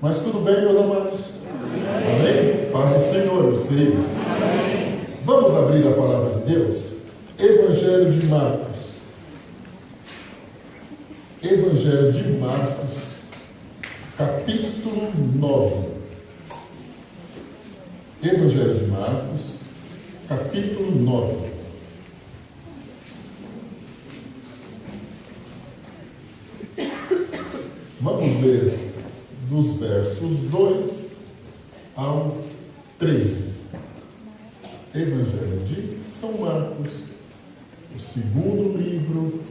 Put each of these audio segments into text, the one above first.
Mas tudo bem, meus amados? Amém? Paz do Senhor, meus queridos. Amém. Vamos abrir a palavra de Deus? Evangelho de Marcos. Evangelho de Marcos, capítulo 9. Evangelho de Marcos, capítulo 9. Vamos ler dos versos 2 ao 13. Evangelho de São Marcos, o segundo livro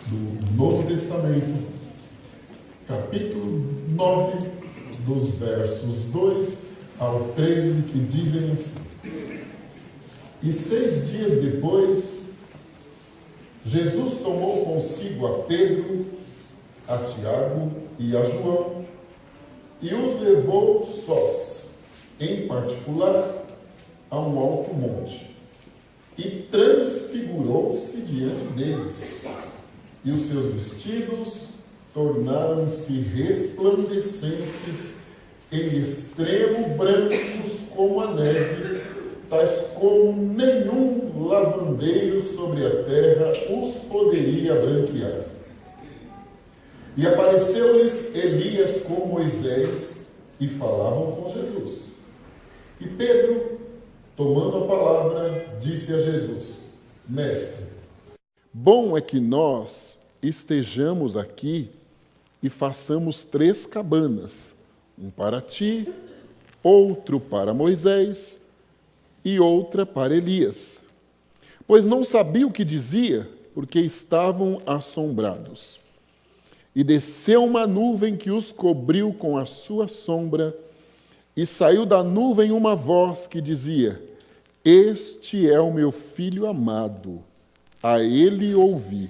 do Novo Testamento, capítulo 9, dos versos 2 ao 13, que dizem assim: E 6 dias depois, Jesus tomou consigo a Pedro, a Tiago e a João, e os levou sós, em particular, a um alto monte, e transfigurou-se diante deles, e os seus vestidos tornaram-se resplandecentes, em extremo brancos como a neve, tais como nenhum lavandeiro sobre a terra os poderia branquear. E apareceu-lhes Elias com Moisés, e falavam com Jesus. E Pedro, tomando a palavra, disse a Jesus: Mestre, bom é que nós estejamos aqui e façamos 3 cabanas, um para ti, outro para Moisés e outra para Elias. Pois não sabia o que dizia, porque estavam assombrados. E desceu uma nuvem que os cobriu com a sua sombra, e saiu da nuvem uma voz que dizia: Este é o meu filho amado, a ele ouvi.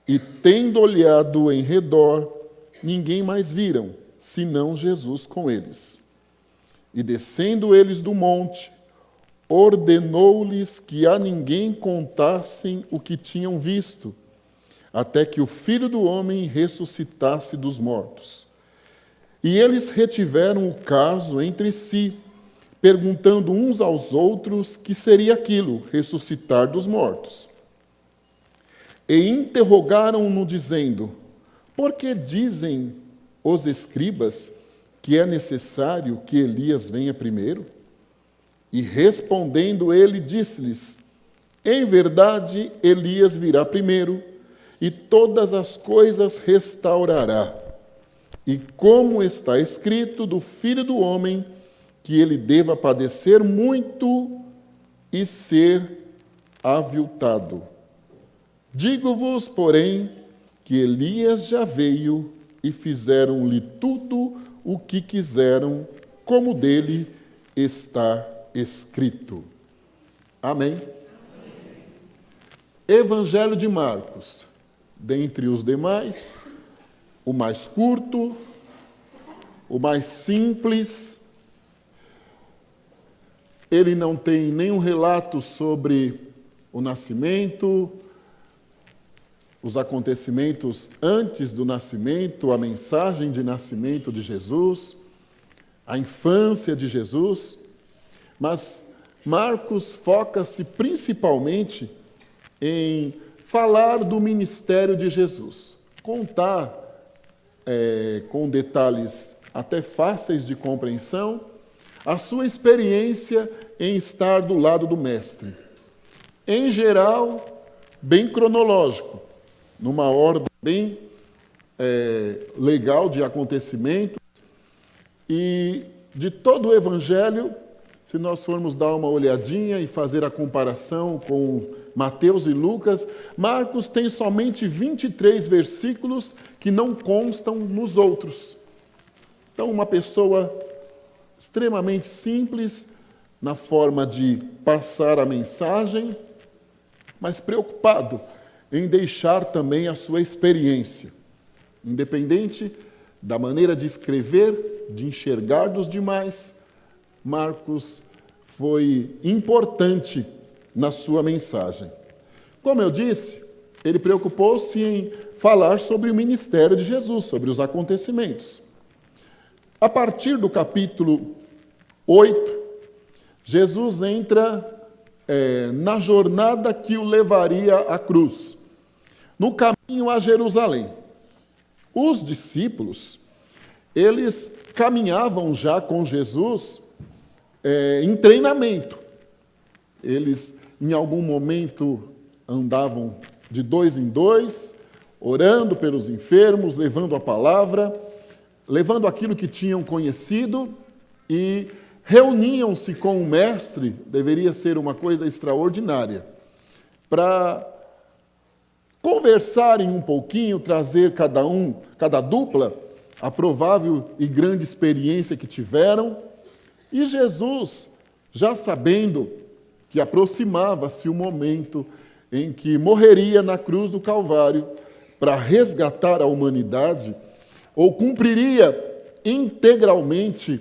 E tendo olhado em redor, ninguém mais viram, senão Jesus com eles. E descendo eles do monte, ordenou-lhes que a ninguém contassem o que tinham visto, até que o Filho do Homem ressuscitasse dos mortos. E eles retiveram o caso entre si, perguntando uns aos outros que seria aquilo, ressuscitar dos mortos. E interrogaram-no, dizendo: Por que dizem os escribas que é necessário que Elias venha primeiro? E respondendo ele, disse-lhes: Em verdade, Elias virá primeiro, e todas as coisas restaurará. E como está escrito do Filho do Homem, que ele deva padecer muito e ser aviltado. Digo-vos, porém, que Elias já veio e fizeram-lhe tudo o que quiseram, como dele está escrito. Amém? Evangelho de Marcos. Dentre os demais, o mais curto, o mais simples. Ele não tem nenhum relato sobre o nascimento, os acontecimentos antes do nascimento, a mensagem de nascimento de Jesus, a infância de Jesus, mas Marcos foca-se principalmente em falar do ministério de Jesus, contar com detalhes até fáceis de compreensão a sua experiência em estar do lado do Mestre. Em geral, bem cronológico, numa ordem bem legal de acontecimentos. E de todo o Evangelho, se nós formos dar uma olhadinha e fazer a comparação com Mateus e Lucas, Marcos tem somente 23 versículos que não constam nos outros. Então, uma pessoa extremamente simples na forma de passar a mensagem, mas preocupado em deixar também a sua experiência. Independente da maneira de escrever, de enxergar dos demais, Marcos foi importante na sua mensagem. Como eu disse, ele preocupou-se em falar sobre o ministério de Jesus, sobre os acontecimentos. A partir do capítulo 8, Jesus entra na jornada que o levaria à cruz, no caminho a Jerusalém. Os discípulos, eles caminhavam já com Jesus em treinamento. Eles, em algum momento, andavam de 2 em 2, orando pelos enfermos, levando a palavra, levando aquilo que tinham conhecido, e reuniam-se com o mestre, deveria ser uma coisa extraordinária, para conversarem um pouquinho, trazer cada dupla, a provável e grande experiência que tiveram. E Jesus, já sabendo que aproximava-se o momento em que morreria na cruz do Calvário para resgatar a humanidade, ou cumpriria integralmente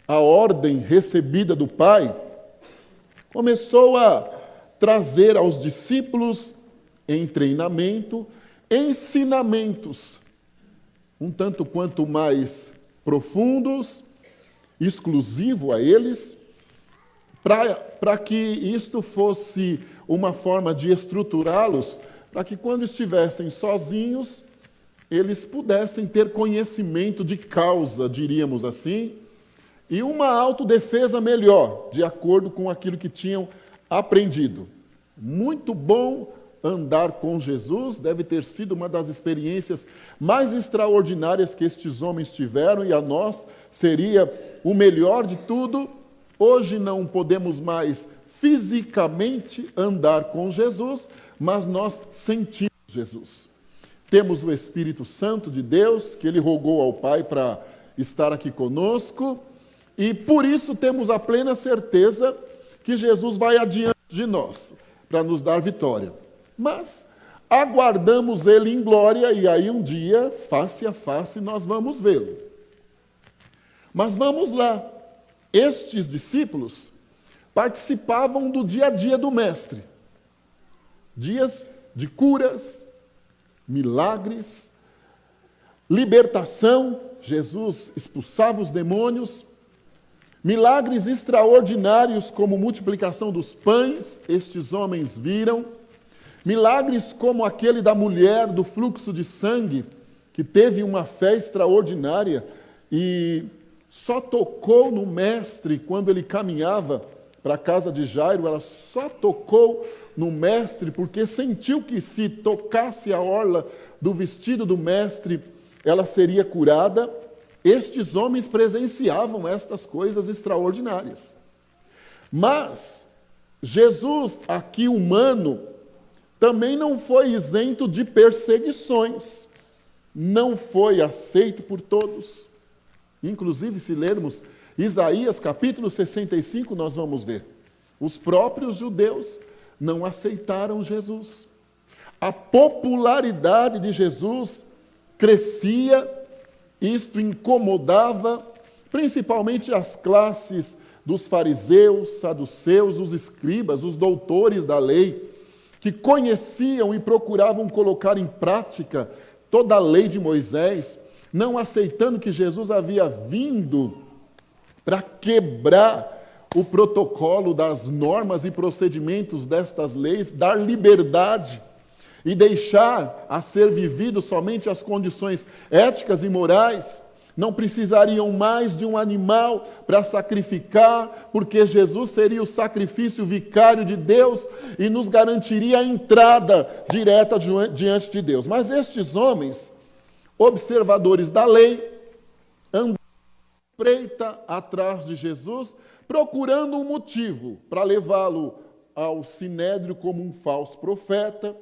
a ordem recebida do Pai, começou a trazer aos discípulos em treinamento ensinamentos, um tanto quanto mais profundos, exclusivo a eles, para que isto fosse uma forma de estruturá-los, para que quando estivessem sozinhos, eles pudessem ter conhecimento de causa, diríamos assim, e uma autodefesa melhor, de acordo com aquilo que tinham aprendido. Muito bom andar com Jesus, deve ter sido uma das experiências mais extraordinárias que estes homens tiveram, e a nós seria o melhor de tudo. Hoje não podemos mais fisicamente andar com Jesus, mas nós sentimos Jesus. Temos o Espírito Santo de Deus, que Ele rogou ao Pai para estar aqui conosco, e por isso temos a plena certeza que Jesus vai adiante de nós, para nos dar vitória. Mas aguardamos Ele em glória, e aí um dia, face a face, nós vamos vê-lo. Mas vamos lá. Estes discípulos participavam do dia a dia do Mestre. Dias de curas, milagres, libertação. Jesus expulsava os demônios. Milagres extraordinários, como multiplicação dos pães, estes homens viram. Milagres como aquele da mulher do fluxo de sangue, que teve uma fé extraordinária e só tocou no Mestre quando ele caminhava para a casa de Jairo. Ela só tocou no Mestre porque sentiu que se tocasse a orla do vestido do Mestre, ela seria curada. Estes homens presenciavam estas coisas extraordinárias. Mas Jesus, aqui humano, também não foi isento de perseguições. Não foi aceito por todos. Inclusive, se lermos Isaías capítulo 65, nós vamos ver. Os próprios judeus não aceitaram Jesus. A popularidade de Jesus crescia, isto incomodava principalmente as classes dos fariseus, saduceus, os escribas, os doutores da lei, que conheciam e procuravam colocar em prática toda a lei de Moisés, não aceitando que Jesus havia vindo para quebrar o protocolo das normas e procedimentos destas leis, dar liberdade e deixar a ser vivido somente as condições éticas e morais. Não precisariam mais de um animal para sacrificar, porque Jesus seria o sacrifício vicário de Deus e nos garantiria a entrada direta diante de Deus. Mas estes homens, observadores da lei, andam espreita atrás de Jesus, procurando um motivo para levá-lo ao sinédrio como um falso profeta,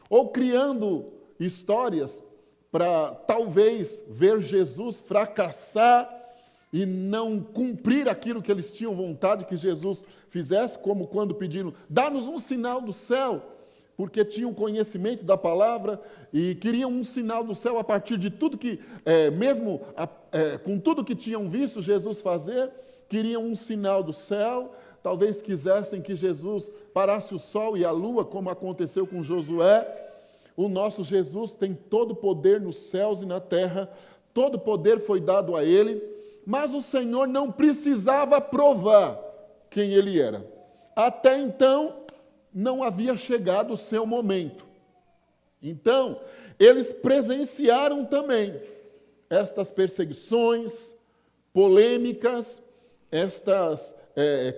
ou criando histórias para talvez ver Jesus fracassar e não cumprir aquilo que eles tinham vontade que Jesus fizesse, como quando pediram, dá-nos um sinal do céu, porque tinham conhecimento da palavra e queriam um sinal do céu a partir de tudo que, com tudo que tinham visto Jesus fazer, queriam um sinal do céu. Talvez quisessem que Jesus parasse o sol e a lua, como aconteceu com Josué. O nosso Jesus tem todo o poder nos céus e na terra, todo o poder foi dado a Ele, mas o Senhor não precisava provar quem ele era. Até então, não havia chegado o seu momento. Então, eles presenciaram também estas perseguições, polêmicas, estas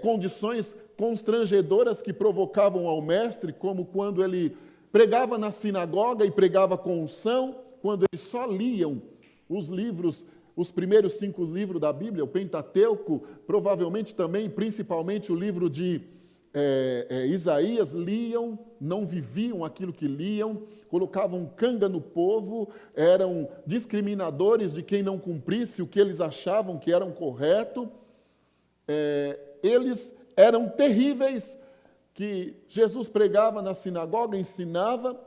condições constrangedoras que provocavam ao mestre, como quando ele pregava na sinagoga e pregava com unção, quando eles só liam os livros, os primeiros 5 livros da Bíblia, o Pentateuco, provavelmente também, principalmente o livro de Isaías, liam, não viviam aquilo que liam, colocavam canga no povo, eram discriminadores de quem não cumprisse o que eles achavam que era correto. Eles eram terríveis, que Jesus pregava na sinagoga, ensinava,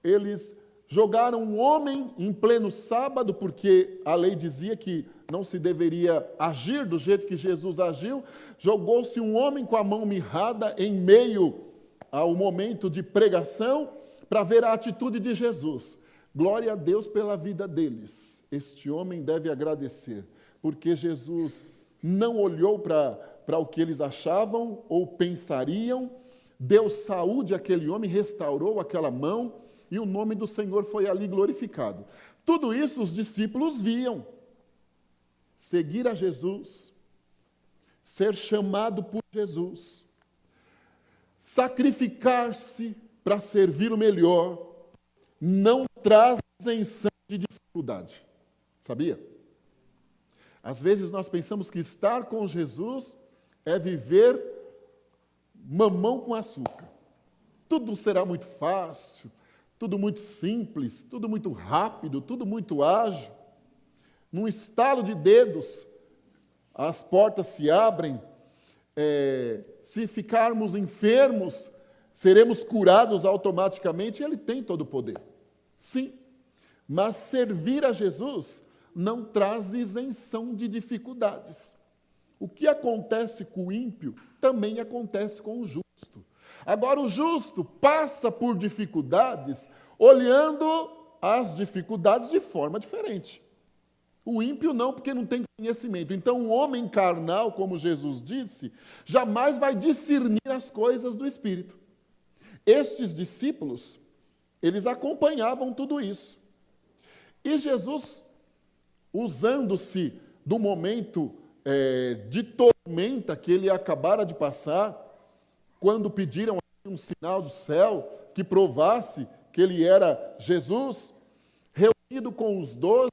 eles jogaram um homem em pleno sábado, porque a lei dizia que não se deveria agir do jeito que Jesus agiu, jogou-se um homem com a mão mirrada em meio ao momento de pregação, para ver a atitude de Jesus. Glória a Deus pela vida deles. Este homem deve agradecer, porque Jesus não olhou para o que eles achavam ou pensariam, deu saúde àquele homem, restaurou aquela mão, e o nome do Senhor foi ali glorificado. Tudo isso os discípulos viam. Seguir a Jesus, ser chamado por Jesus, sacrificar-se para servir o melhor, não traz isenção de dificuldade. Sabia? Às vezes nós pensamos que estar com Jesus é viver mamão com açúcar. Tudo será muito fácil, tudo muito simples, tudo muito rápido, tudo muito ágil. Num estalo de dedos, as portas se abrem. Se ficarmos enfermos, seremos curados automaticamente. Ele tem todo o poder. Sim, mas servir a Jesus não traz isenção de dificuldades. O que acontece com o ímpio também acontece com o justo. Agora, o justo passa por dificuldades olhando as dificuldades de forma diferente. O ímpio não, porque não tem conhecimento. Então, o homem carnal, como Jesus disse, jamais vai discernir as coisas do Espírito. Estes discípulos, eles acompanhavam tudo isso. E Jesus, usando-se do momento de tormenta que ele acabara de passar, quando pediram um sinal do céu que provasse que ele era Jesus, reunido com os 12,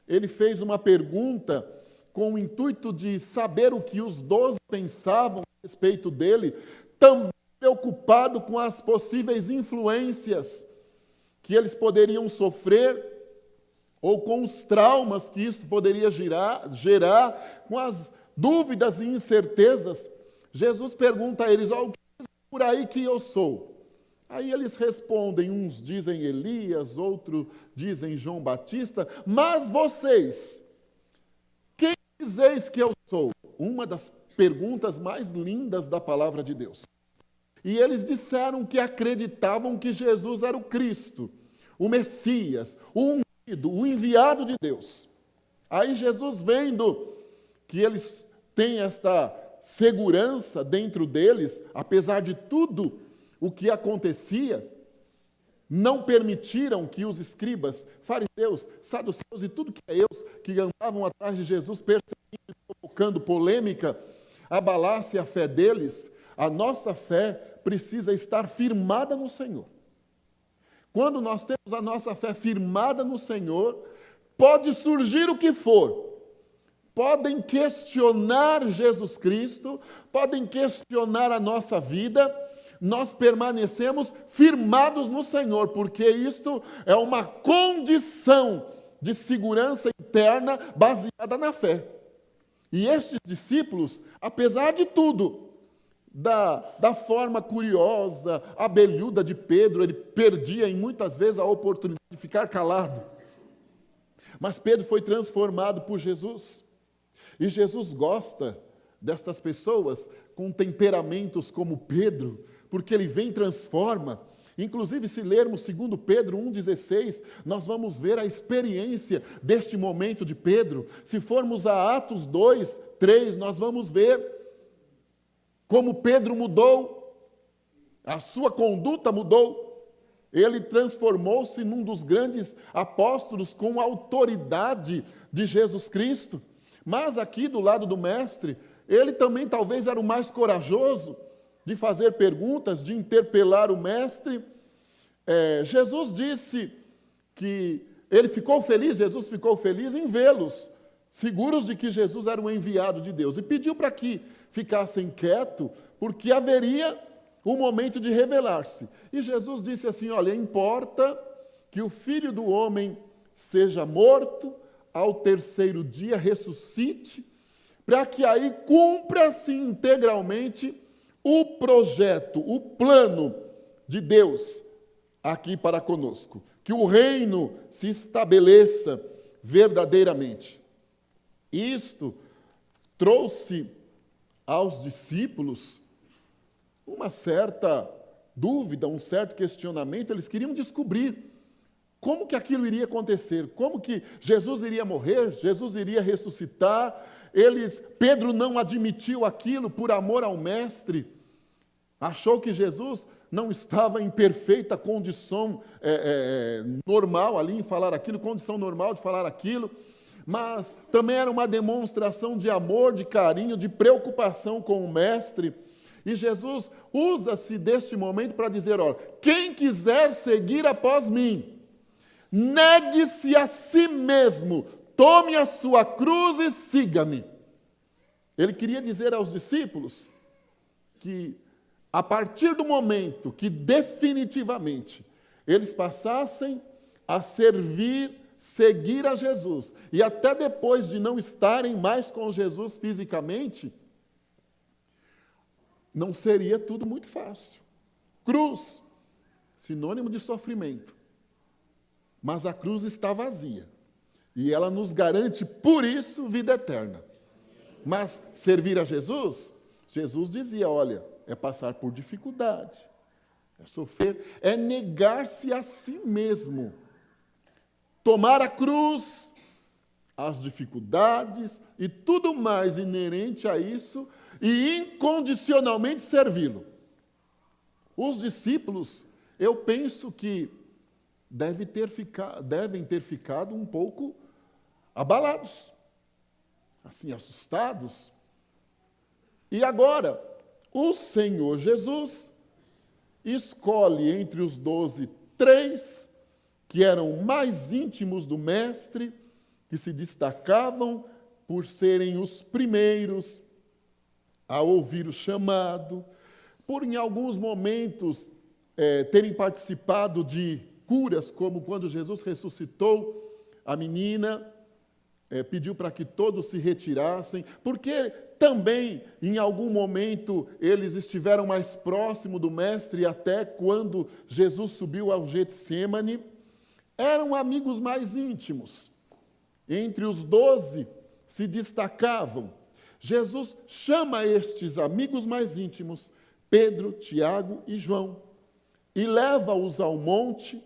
ele fez uma pergunta com o intuito de saber o que os 12 pensavam a respeito dele, também preocupado com as possíveis influências que eles poderiam sofrer, ou com os traumas que isso poderia gerar, com as dúvidas e incertezas. Jesus pergunta a eles: o que dizem por aí que eu sou? Aí eles respondem, uns dizem Elias, outros dizem João Batista, mas vocês, quem dizeis que eu sou? Uma das perguntas mais lindas da palavra de Deus. E eles disseram que acreditavam que Jesus era o Cristo, o Messias, o ungido, o enviado de Deus. Aí Jesus, vendo que eles têm esta segurança dentro deles, apesar de tudo o que acontecia, não permitiram que os escribas, fariseus, saduceus e tudo que andavam atrás de Jesus, perseguindo e provocando polêmica, abalasse a fé deles. A nossa fé precisa estar firmada no Senhor. Quando nós temos a nossa fé firmada no Senhor, pode surgir o que for. Podem questionar Jesus Cristo, podem questionar a nossa vida, nós permanecemos firmados no Senhor, porque isto é uma condição de segurança interna baseada na fé. E estes discípulos, apesar de tudo, da forma curiosa, abelhuda de Pedro, ele perdia muitas vezes a oportunidade de ficar calado. Mas Pedro foi transformado por Jesus. E Jesus gosta destas pessoas com temperamentos como Pedro, porque ele vem e transforma. Inclusive, se lermos 2 Pedro 1,16, nós vamos ver a experiência deste momento de Pedro. Se formos a Atos 2, 3, nós vamos ver como Pedro mudou, a sua conduta mudou. Ele transformou-se num dos grandes apóstolos com a autoridade de Jesus Cristo. Mas aqui do lado do mestre, ele também talvez era o mais corajoso de fazer perguntas, de interpelar o mestre. Jesus disse que Jesus ficou feliz em vê-los, seguros de que Jesus era o enviado de Deus, e pediu para que ficassem quietos, porque haveria um momento de revelar-se. E Jesus disse assim: olha, importa que o Filho do Homem seja morto, ao terceiro dia ressuscite, para que aí cumpra-se integralmente o projeto, o plano de Deus aqui para conosco, que o reino se estabeleça verdadeiramente. Isto trouxe aos discípulos uma certa dúvida, um certo questionamento. Eles queriam descobrir como que aquilo iria acontecer, como que Jesus iria morrer, Jesus iria ressuscitar. Pedro não admitiu aquilo por amor ao mestre, achou que Jesus não estava em perfeita condição normal ali em falar aquilo, condição normal de falar aquilo, mas também era uma demonstração de amor, de carinho, de preocupação com o mestre. E Jesus usa-se deste momento para dizer: olha, quem quiser seguir após mim, negue-se a si mesmo, tome a sua cruz e siga-me. Ele queria dizer aos discípulos que, a partir do momento que definitivamente eles passassem a seguir a Jesus, e até depois de não estarem mais com Jesus fisicamente, não seria tudo muito fácil. Cruz, sinônimo de sofrimento. Mas a cruz está vazia. E ela nos garante, por isso, vida eterna. Mas servir a Jesus, Jesus dizia: olha, é passar por dificuldade, é sofrer, é negar-se a si mesmo. Tomar a cruz, as dificuldades e tudo mais inerente a isso, e incondicionalmente servi-lo. Os discípulos, eu penso que devem ter ficado um pouco abalados, assim, assustados. E agora, o Senhor Jesus escolhe entre os 12, 3 que eram mais íntimos do mestre, que se destacavam por serem os primeiros a ouvir o chamado, por em alguns momentos terem participado de curas, como quando Jesus ressuscitou a menina, pediu para que todos se retirassem, porque também em algum momento eles estiveram mais próximo do mestre, até quando Jesus subiu ao Getsêmani, eram amigos mais íntimos. Entre os 12 se destacavam. Jesus chama estes amigos mais íntimos, Pedro, Tiago e João, e leva-os ao monte,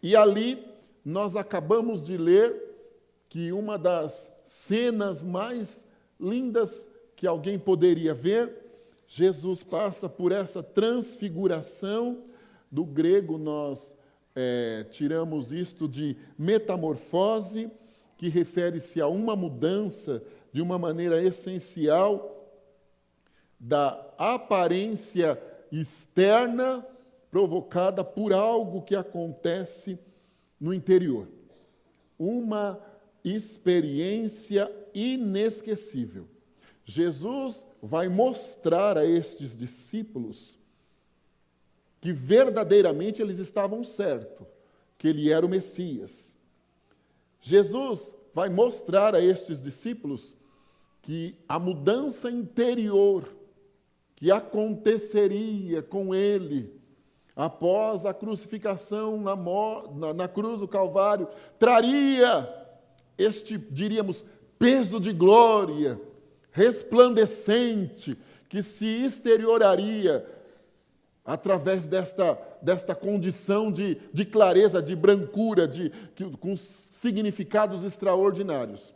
e ali nós acabamos de ler que uma das cenas mais lindas que alguém poderia ver, Jesus passa por essa transfiguração. Do grego nós tiramos isto de metamorfose, que refere-se a uma mudança de uma maneira essencial da aparência externa provocada por algo que acontece no interior. Uma experiência inesquecível. Jesus vai mostrar a estes discípulos que verdadeiramente eles estavam certos, que ele era o Messias. Jesus vai mostrar a estes discípulos que a mudança interior que aconteceria com ele após a crucificação na cruz do Calvário traria este, diríamos, peso de glória resplandecente que se exterioraria através desta condição de clareza, de brancura, com significados extraordinários.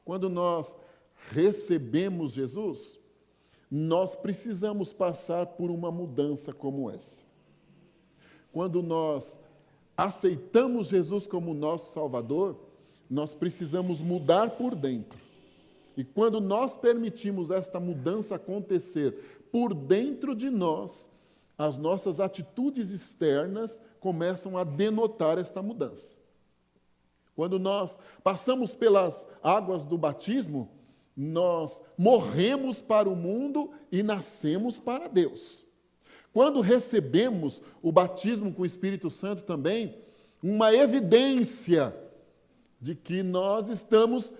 Quando nós recebemos Jesus, nós precisamos passar por uma mudança como essa. Quando nós aceitamos Jesus como nosso Salvador, nós precisamos mudar por dentro. E quando nós permitimos esta mudança acontecer por dentro de nós, as nossas atitudes externas começam a denotar esta mudança. Quando nós passamos pelas águas do batismo, nós morremos para o mundo e nascemos para Deus. Quando recebemos o batismo com o Espírito Santo também, uma evidência de que nós estamos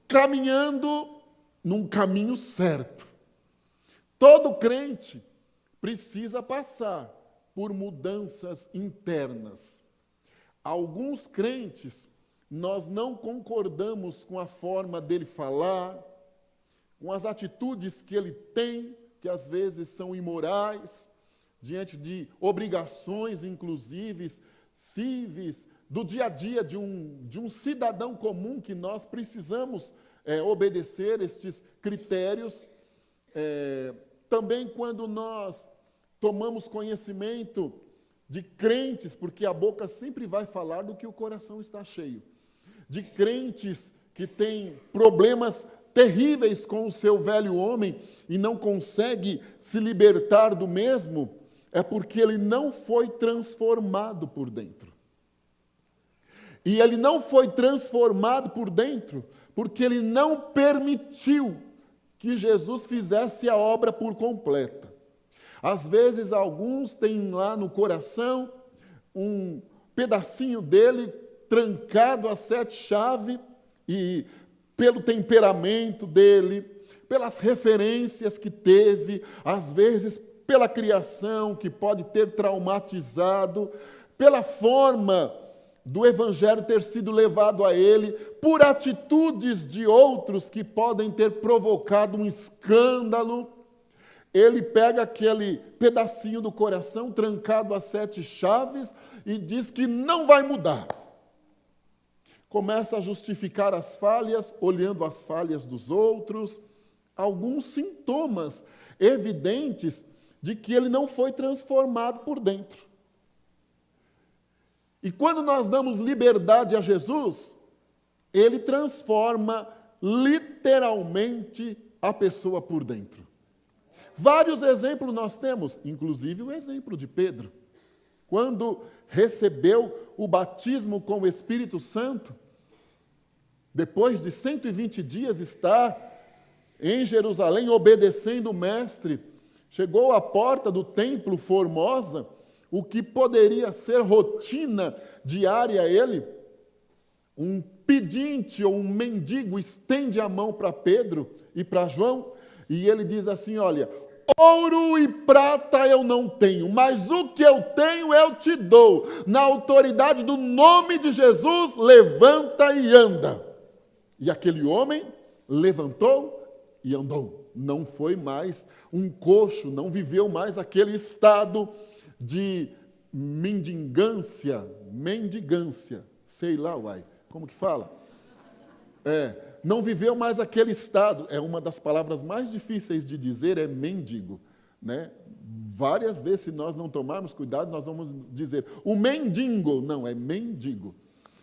caminhando num caminho certo. Todo crente precisa passar por mudanças internas. Alguns crentes, nós não concordamos com a forma dele falar, com as atitudes que ele tem, que às vezes são imorais, diante de obrigações, inclusive, cíveis, do dia a dia de um cidadão comum que nós precisamos obedecer estes critérios. Também quando nós tomamos conhecimento de crentes, porque a boca sempre vai falar do que o coração está cheio, de crentes que têm problemas terríveis com o seu velho homem e não consegue se libertar do mesmo, é porque ele não foi transformado por dentro. E ele não foi transformado por dentro porque ele não permitiu que Jesus fizesse a obra por completa. Às vezes, alguns têm lá no coração um pedacinho dele trancado a 7 chaves, e pelo temperamento dele, pelas referências que teve, às vezes pela criação que pode ter traumatizado, pela forma do evangelho ter sido levado a ele, por atitudes de outros que podem ter provocado um escândalo. Ele pega aquele pedacinho do coração trancado a 7 chaves e diz que não vai mudar. Começa a justificar as falhas, olhando as falhas dos outros, alguns sintomas evidentes de que ele não foi transformado por dentro. E quando nós damos liberdade a Jesus, ele transforma literalmente a pessoa por dentro. Vários exemplos nós temos, inclusive o exemplo de Pedro. Quando recebeu o batismo com o Espírito Santo, depois de 120 dias estar em Jerusalém obedecendo o Mestre, chegou à porta do templo Formosa, o que poderia ser rotina diária a ele. Um pedinte ou um mendigo estende a mão para Pedro e para João, e ele diz assim: olha, ouro e prata eu não tenho, mas o que eu tenho eu te dou. Na autoridade do nome de Jesus, levanta e anda. E aquele homem levantou e andou. Não foi mais um coxo, não viveu mais aquele estado de mendigância, sei lá, como que fala? Não viveu mais aquele estado. É uma das palavras mais difíceis de dizer, é mendigo, né? Várias vezes, se nós não tomarmos cuidado, nós vamos dizer, o mendigo, não, é mendigo.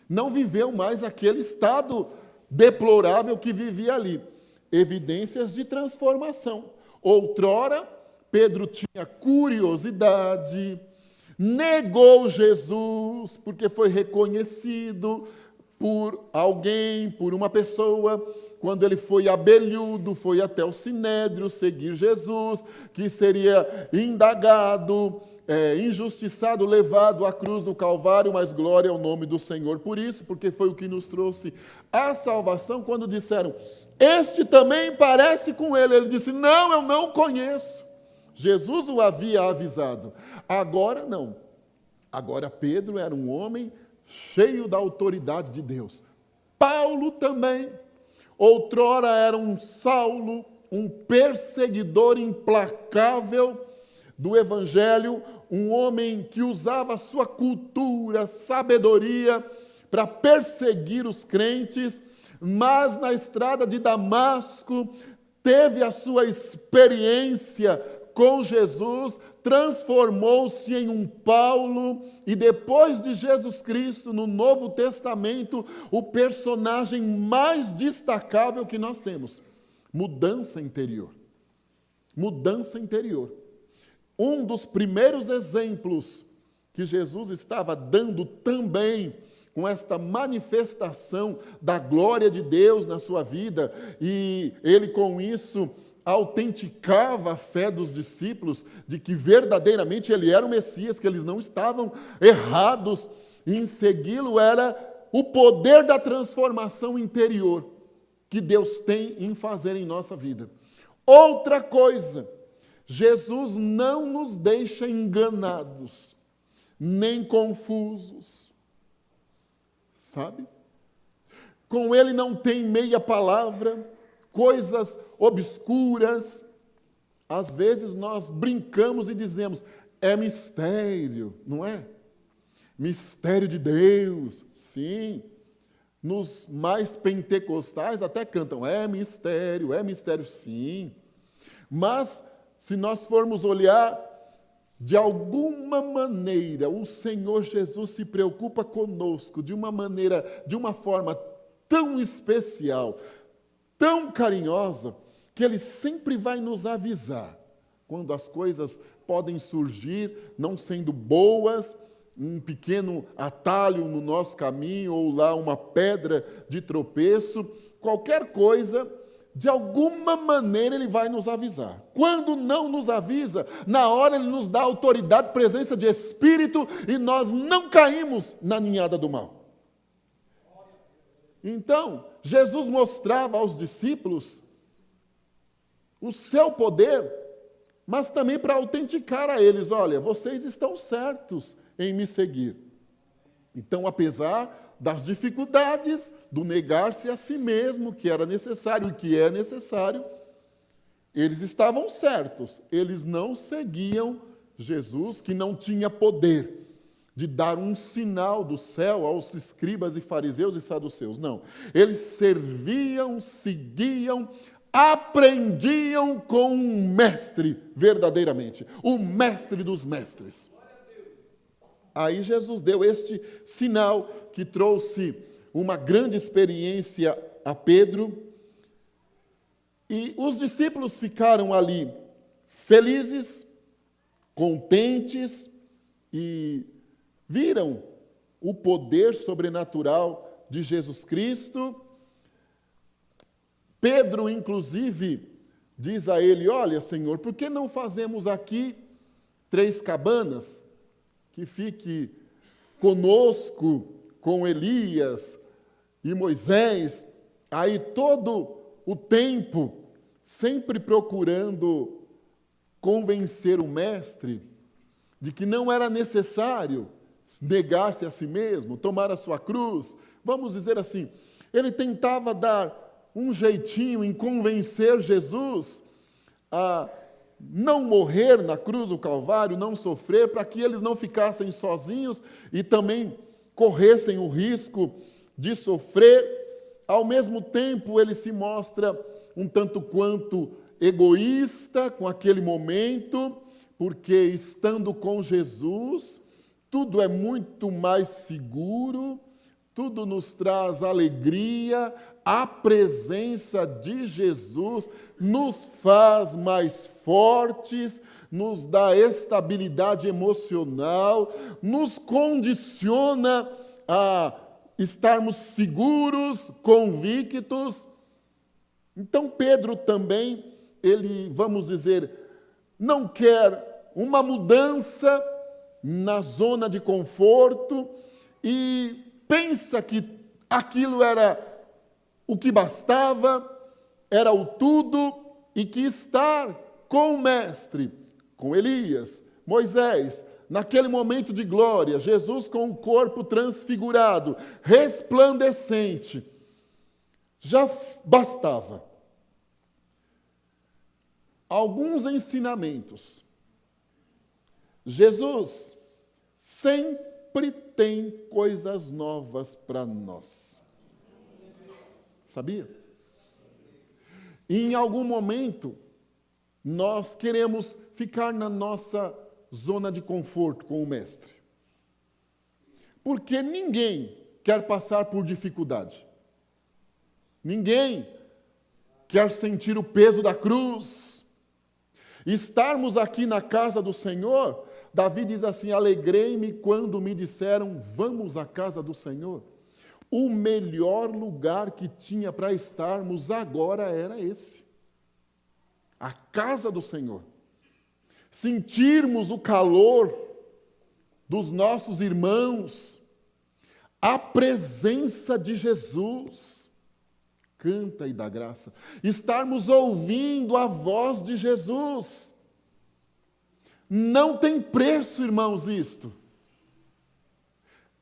Não viveu mais aquele estado deplorável que vivia ali. Evidências de transformação. Outrora, Pedro tinha curiosidade, negou Jesus, porque foi reconhecido por alguém, por uma pessoa, quando ele foi abelhudo, foi até o Sinédrio seguir Jesus, que seria indagado, injustiçado, levado à cruz do Calvário, mas glória ao nome do Senhor por isso, porque foi o que nos trouxe a salvação. Quando disseram, este também parece com ele, ele disse, não, eu não conheço. Jesus o havia avisado. Agora não. Agora Pedro era um homem cheio da autoridade de Deus. Paulo também. Outrora era um Saulo, um perseguidor implacável do Evangelho, um homem que usava a sua cultura, sabedoria, para perseguir os crentes, mas na estrada de Damasco teve a sua experiência com Jesus, transformou-se em um Paulo, e depois de Jesus Cristo, no Novo Testamento, o personagem mais destacável que nós temos. Mudança interior. Mudança interior. Um dos primeiros exemplos que Jesus estava dando também com esta manifestação da glória de Deus na sua vida, e ele com isso autenticava a fé dos discípulos de que verdadeiramente ele era o Messias, que eles não estavam errados em segui-lo, era o poder da transformação interior que Deus tem em fazer em nossa vida. Outra coisa, Jesus não nos deixa enganados, nem confusos, sabe? Com ele não tem meia palavra, coisas obscuras. Às vezes nós brincamos e dizemos, é mistério, não é? Mistério de Deus, sim. Nos mais pentecostais até cantam, é mistério sim. Mas, se nós formos olhar, de alguma maneira, o Senhor Jesus se preocupa conosco de uma forma tão especial, tão carinhosa, que Ele sempre vai nos avisar quando as coisas podem surgir, não sendo boas, um pequeno atalho no nosso caminho, ou lá uma pedra de tropeço, qualquer coisa, de alguma maneira Ele vai nos avisar. Quando não nos avisa, na hora Ele nos dá autoridade, presença de Espírito, e nós não caímos na ninhada do mal. Então, Jesus mostrava aos discípulos o seu poder, mas também para autenticar a eles, olha, vocês estão certos em me seguir. Então, apesar das dificuldades, do negar-se a si mesmo, que era necessário e que é necessário, eles estavam certos, eles não seguiam Jesus, que não tinha poder de dar um sinal do céu aos escribas e fariseus e saduceus, não. Eles serviam, seguiam, aprendiam com um mestre, verdadeiramente, o mestre dos mestres. Aí Jesus deu este sinal que trouxe uma grande experiência a Pedro, e os discípulos ficaram ali felizes, contentes, e viram o poder sobrenatural de Jesus Cristo. Pedro, inclusive, diz a ele, olha, Senhor, por que não fazemos aqui 3 cabanas, que fique conosco, com Elias e Moisés, aí todo o tempo, sempre procurando convencer o mestre de que não era necessário negar-se a si mesmo, tomar a sua cruz. Vamos dizer assim, ele tentava dar um jeitinho em convencer Jesus a não morrer na cruz do Calvário, não sofrer, para que eles não ficassem sozinhos e também corressem o risco de sofrer. Ao mesmo tempo, ele se mostra um tanto quanto egoísta com aquele momento, porque estando com Jesus, tudo é muito mais seguro, tudo nos traz alegria, a presença de Jesus nos faz mais fortes, nos dá estabilidade emocional, nos condiciona a estarmos seguros, convictos. Então Pedro também, ele, vamos dizer, não quer uma mudança na zona de conforto e pensa que aquilo era o que bastava, era o tudo, e que estar com o Mestre, com Elias, Moisés, naquele momento de glória, Jesus com o corpo transfigurado, resplandecente, já bastava. Alguns ensinamentos Jesus sempre tem coisas novas para nós. Sabia? Em algum momento, nós queremos ficar na nossa zona de conforto com o Mestre. Porque ninguém quer passar por dificuldade. Ninguém quer sentir o peso da cruz. Estarmos aqui na casa do Senhor, Davi diz assim: alegrei-me quando me disseram, vamos à casa do Senhor. O melhor lugar que tinha para estarmos agora era esse. A casa do Senhor. Sentirmos o calor dos nossos irmãos, a presença de Jesus. Canta e dá graça. Estarmos ouvindo a voz de Jesus. Não tem preço, irmãos, isto.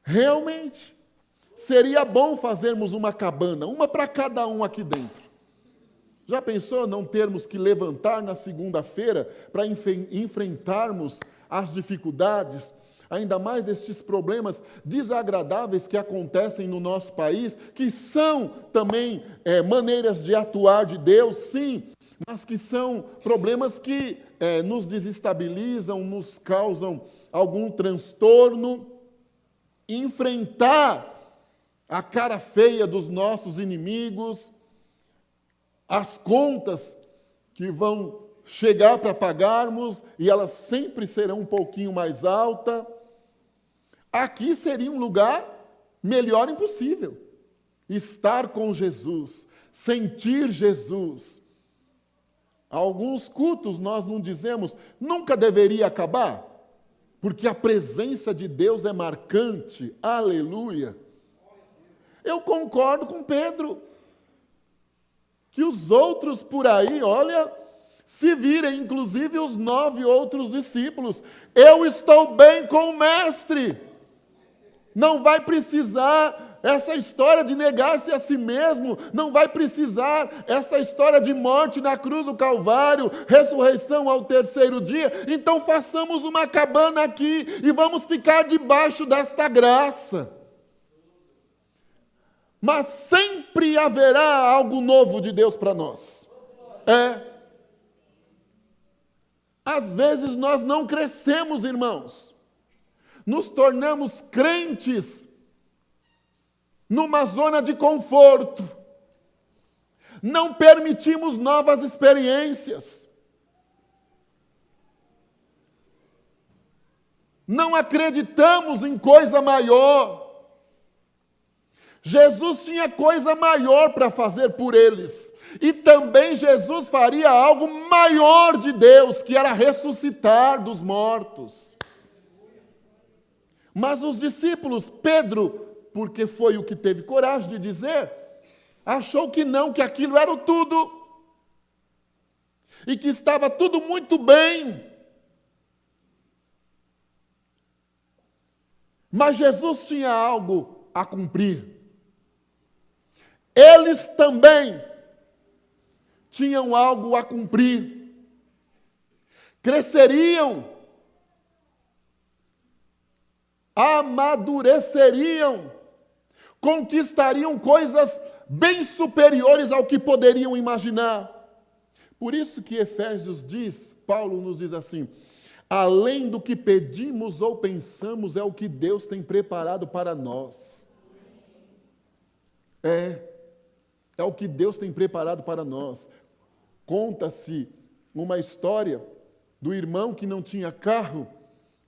Realmente, seria bom fazermos uma cabana, uma para cada um aqui dentro. Já pensou não termos que levantar na segunda-feira para enfrentarmos as dificuldades, ainda mais estes problemas desagradáveis que acontecem no nosso país, que são também maneiras de atuar de Deus, sim, mas que são problemas que nos desestabilizam, nos causam algum transtorno. Enfrentar a cara feia dos nossos inimigos, as contas que vão chegar para pagarmos, e elas sempre serão um pouquinho mais altas. Aqui seria um lugar melhor impossível. Estar com Jesus, sentir Jesus. Alguns cultos nós não dizemos, nunca deveria acabar, porque a presença de Deus é marcante. Aleluia. Eu concordo com Pedro, que os outros por aí, olha, se virem, inclusive os 9 outros discípulos. Eu estou bem com o Mestre. Não vai precisar essa história de negar-se a si mesmo, não vai precisar essa história de morte na cruz do Calvário, ressurreição ao 3º dia. Então façamos uma cabana aqui e vamos ficar debaixo desta graça. Mas sempre haverá algo novo de Deus para nós. Às vezes nós não crescemos, irmãos. Nos tornamos crentes numa zona de conforto. Não permitimos novas experiências. Não acreditamos em coisa maior. Jesus tinha coisa maior para fazer por eles. E também Jesus faria algo maior de Deus, que era ressuscitar dos mortos. Mas os discípulos, Pedro, porque foi o que teve coragem de dizer, achou que não, que aquilo era o tudo. E que estava tudo muito bem. Mas Jesus tinha algo a cumprir. Eles também tinham algo a cumprir. Cresceriam, amadureceriam, conquistariam coisas bem superiores ao que poderiam imaginar. Por isso que Efésios diz, Paulo nos diz assim: além do que pedimos ou pensamos, é o que Deus tem preparado para nós. É o que Deus tem preparado para nós. Conta-se uma história do irmão que não tinha carro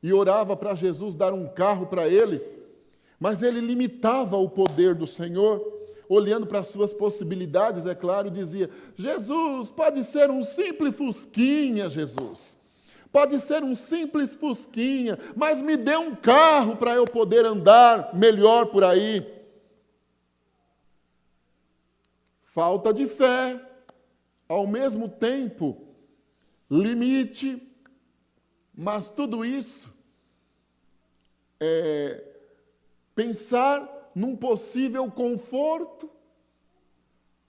e orava para Jesus dar um carro para ele, mas ele limitava o poder do Senhor, olhando para as suas possibilidades, é claro, e dizia: Jesus, pode ser um simples fusquinha, Jesus. Pode ser um simples fusquinha, mas me dê um carro para eu poder andar melhor por aí. Falta de fé, ao mesmo tempo, limite, mas tudo isso é pensar num possível conforto.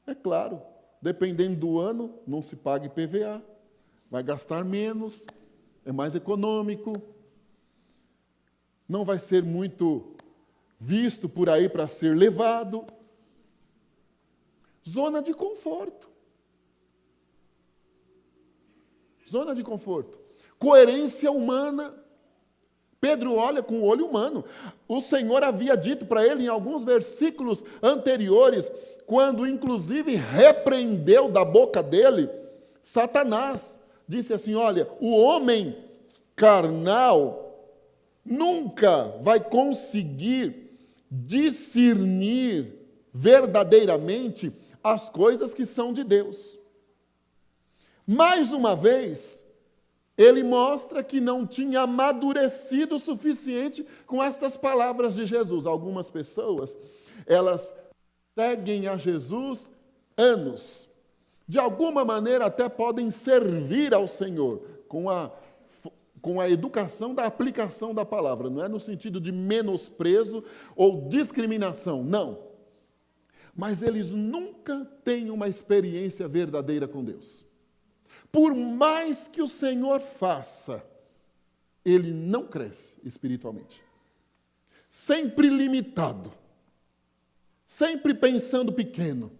É claro, dependendo do ano, não se paga IPVA, vai gastar menos, é mais econômico, não vai ser muito visto por aí para ser levado. Zona de conforto. Zona de conforto. Coerência humana. Pedro olha com o olho humano. O Senhor havia dito para ele em alguns versículos anteriores, quando inclusive repreendeu da boca dele Satanás. Disse assim, olha, o homem carnal nunca vai conseguir discernir verdadeiramente as coisas que são de Deus. Mais uma vez, ele mostra que não tinha amadurecido o suficiente com estas palavras de Jesus. Algumas pessoas, elas seguem a Jesus anos. De alguma maneira até podem servir ao Senhor com a educação da aplicação da palavra. Não é no sentido de menosprezo ou discriminação, não. Mas eles nunca têm uma experiência verdadeira com Deus. Por mais que o Senhor faça, ele não cresce espiritualmente. Sempre limitado. Sempre pensando pequeno.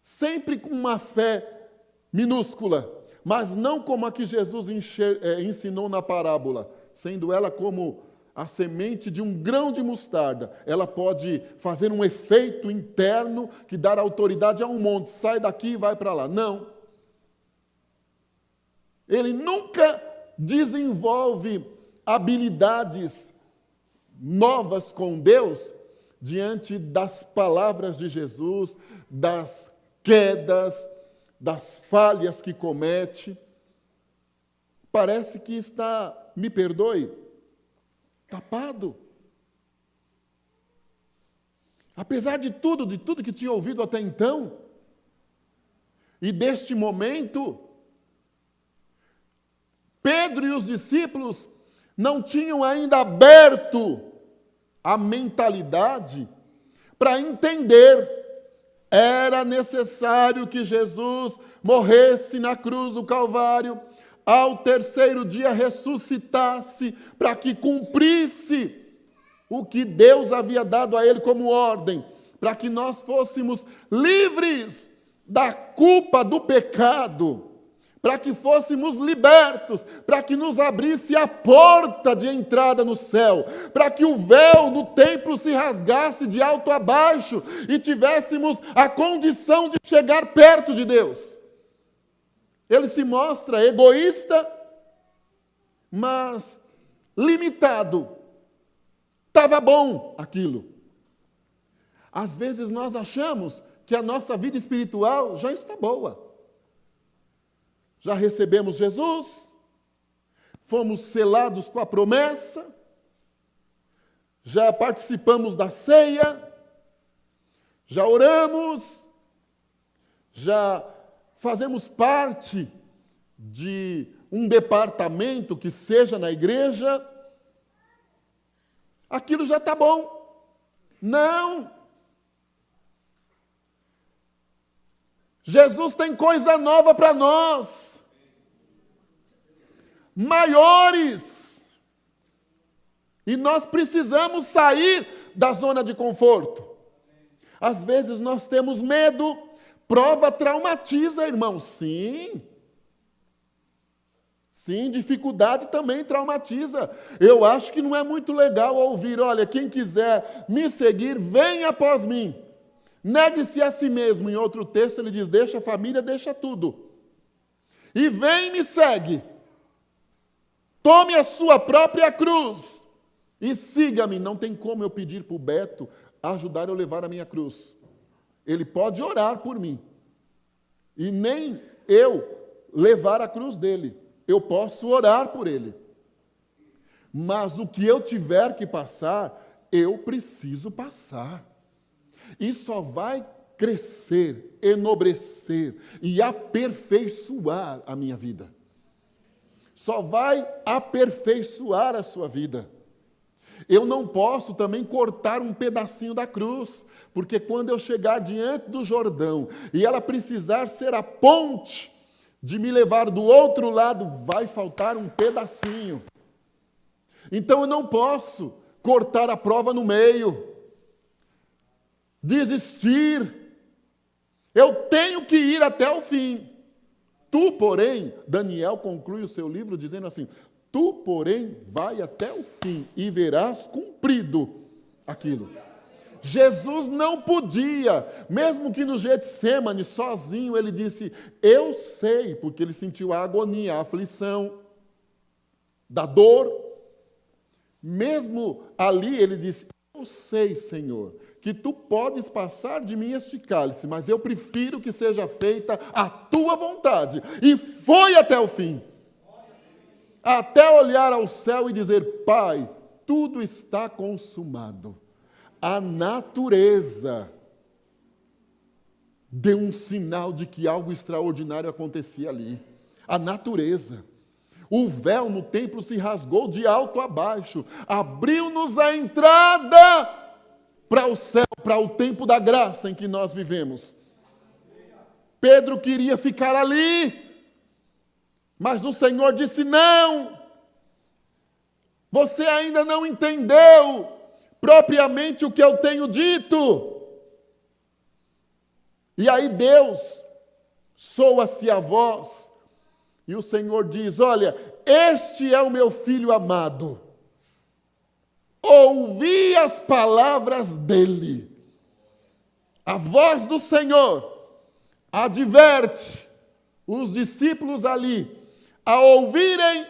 Sempre com uma fé minúscula. Mas não como a que Jesus ensinou na parábola, sendo ela como a semente de um grão de mostarda. Ela pode fazer um efeito interno que dá autoridade a um monte. Sai daqui e vai para lá. Não. Ele nunca desenvolve habilidades novas com Deus diante das palavras de Jesus, das quedas, das falhas que comete. Parece que está, me perdoe, tapado. Apesar de tudo que tinha ouvido até então, e deste momento, Pedro e os discípulos não tinham ainda aberto a mentalidade para entender. Era necessário que Jesus morresse na cruz do Calvário, ao terceiro dia ressuscitasse, para que cumprisse o que Deus havia dado a ele como ordem, para que nós fôssemos livres da culpa do pecado, para que fôssemos libertos, para que nos abrisse a porta de entrada no céu, para que o véu no templo se rasgasse de alto a baixo e tivéssemos a condição de chegar perto de Deus. Ele se mostra egoísta, mas limitado. Estava bom aquilo. Às vezes nós achamos que a nossa vida espiritual já está boa. Já recebemos Jesus, fomos selados com a promessa, já participamos da ceia, já oramos, já fazemos parte de um departamento que seja na igreja. Aquilo já está bom. Não! Jesus tem coisa nova para nós. Maiores. E nós precisamos sair da zona de conforto. Às vezes nós temos medo. Prova traumatiza, irmão. Sim. Sim, dificuldade também traumatiza. Eu acho que não é muito legal ouvir, olha, quem quiser me seguir, venha após mim. Negue-se a si mesmo. Em outro texto ele diz, deixa a família, deixa tudo. E vem e me segue. Tome a sua própria cruz e siga-me. Não tem como eu pedir para o Beto ajudar eu levar a minha cruz. Ele pode orar por mim. E nem eu levar a cruz dele. Eu posso orar por ele. Mas o que eu tiver que passar, eu preciso passar. E só vai crescer, enobrecer e aperfeiçoar a minha vida. Só vai aperfeiçoar a sua vida. Eu não posso também cortar um pedacinho da cruz, porque quando eu chegar diante do Jordão e ela precisar ser a ponte de me levar do outro lado, vai faltar um pedacinho. Então eu não posso cortar a prova no meio, desistir. Eu tenho que ir até o fim. Tu, porém, Daniel conclui o seu livro dizendo assim: tu, porém, vai até o fim e verás cumprido aquilo. Jesus não podia, mesmo que no Getsêmani, sozinho, ele disse: eu sei, porque ele sentiu a agonia, a aflição, da dor. Mesmo ali, ele disse: eu sei, Senhor, que tu podes passar de mim este cálice, mas eu prefiro que seja feita a tua vontade. E foi até o fim. Até olhar ao céu e dizer: Pai, tudo está consumado. A natureza deu um sinal de que algo extraordinário acontecia ali. A natureza. O véu no templo se rasgou de alto a baixo. Abriu-nos a entrada para o céu, para o tempo da graça em que nós vivemos. Pedro queria ficar ali, mas o Senhor disse: não, você ainda não entendeu propriamente o que eu tenho dito. E aí Deus soa-se a voz, e o Senhor diz: olha, este é o meu filho amado, ouvi as palavras dele. A voz do Senhor adverte os discípulos ali a ouvirem,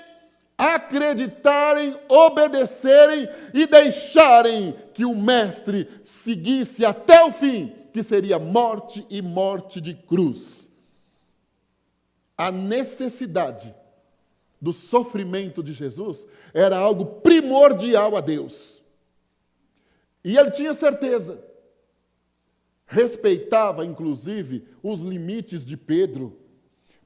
acreditarem, obedecerem e deixarem que o Mestre seguisse até o fim, que seria morte e morte de cruz. A necessidade do sofrimento de Jesus era algo primordial a Deus. E ele tinha certeza. Respeitava, inclusive, os limites de Pedro.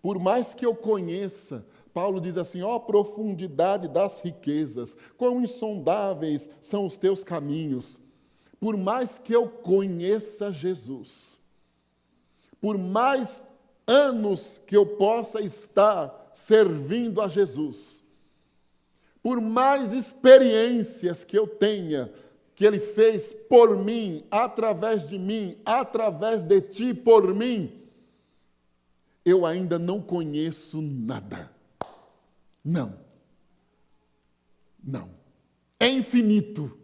Por mais que eu conheça, Paulo diz assim: ó profundidade das riquezas, quão insondáveis são os teus caminhos. Por mais que eu conheça Jesus, por mais anos que eu possa estar servindo a Jesus, por mais experiências que eu tenha, que Ele fez por mim, através de ti, por mim, eu ainda não conheço nada. Não. É infinito.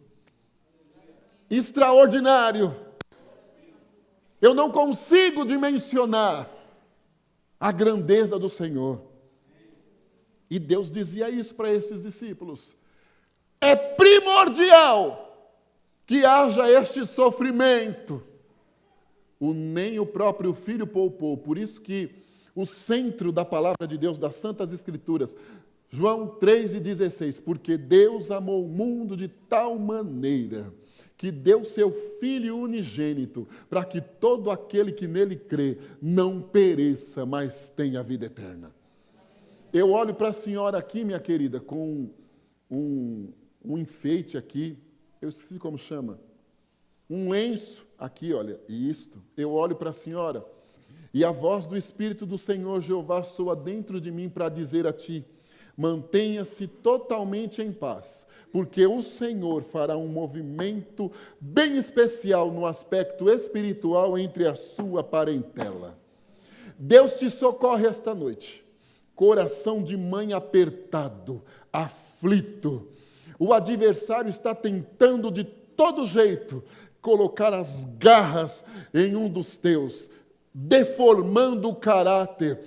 Extraordinário. Eu não consigo dimensionar a grandeza do Senhor. E Deus dizia isso para esses discípulos. É primordial que haja este sofrimento. Nem o próprio Filho poupou. Por isso que o centro da palavra de Deus, das Santas Escrituras, João 3,16, porque Deus amou o mundo de tal maneira que deu seu Filho unigênito, para que todo aquele que nele crê não pereça, mas tenha vida eterna. Eu olho para a senhora aqui, minha querida, com um enfeite aqui, eu esqueci como chama, um lenço aqui, olha, e isto, eu olho para a senhora, e a voz do Espírito do Senhor Jeová soa dentro de mim para dizer a ti: mantenha-se totalmente em paz, porque o Senhor fará um movimento bem especial no aspecto espiritual entre a sua parentela. Deus te socorre esta noite. Coração de mãe apertado, aflito. O adversário está tentando de todo jeito colocar as garras em um dos teus, deformando o caráter,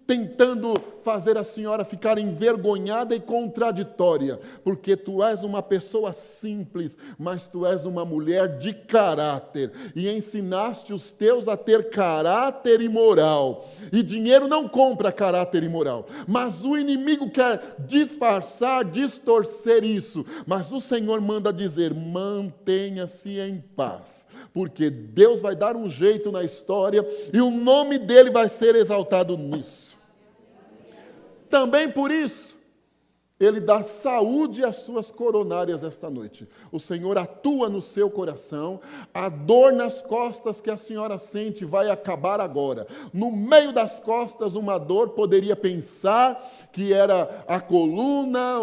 tentando fazer a senhora ficar envergonhada e contraditória, porque tu és uma pessoa simples, mas tu és uma mulher de caráter, e ensinaste os teus a ter caráter e moral, e dinheiro não compra caráter e moral, mas o inimigo quer disfarçar, distorcer isso, mas o Senhor manda dizer: mantenha-se em paz, porque Deus vai dar um jeito na história, e o nome dele vai ser exaltado nisso. Também por isso, Ele dá saúde às suas coronárias esta noite. O Senhor atua no seu coração. A dor nas costas que a senhora sente vai acabar agora. No meio das costas, uma dor, poderia pensar que era a coluna,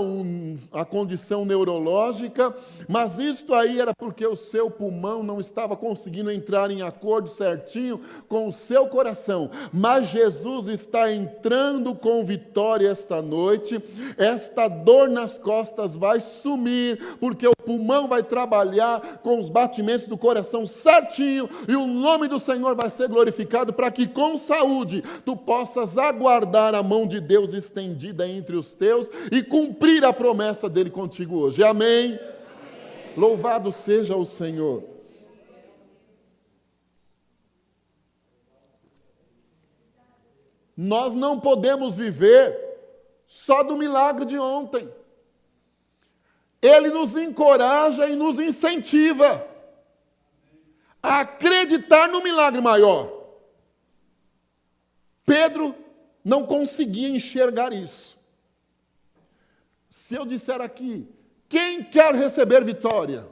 a condição neurológica, mas isto aí era porque o seu pulmão não estava conseguindo entrar em acordo certinho com o seu coração. Mas Jesus está entrando com vitória esta noite. Esta dor nas costas vai sumir, porque o pulmão vai trabalhar com os batimentos do coração certinho, e o nome do Senhor vai ser glorificado, para que com saúde tu possas aguardar a mão de Deus estendida entre os teus e cumprir a promessa dele contigo hoje. Amém? Amém. Louvado seja o Senhor. Nós não podemos viver só do milagre de ontem. Ele nos encoraja e nos incentiva a acreditar no milagre maior. Pedro não conseguia enxergar isso. Se eu disser aqui, quem quer receber vitória?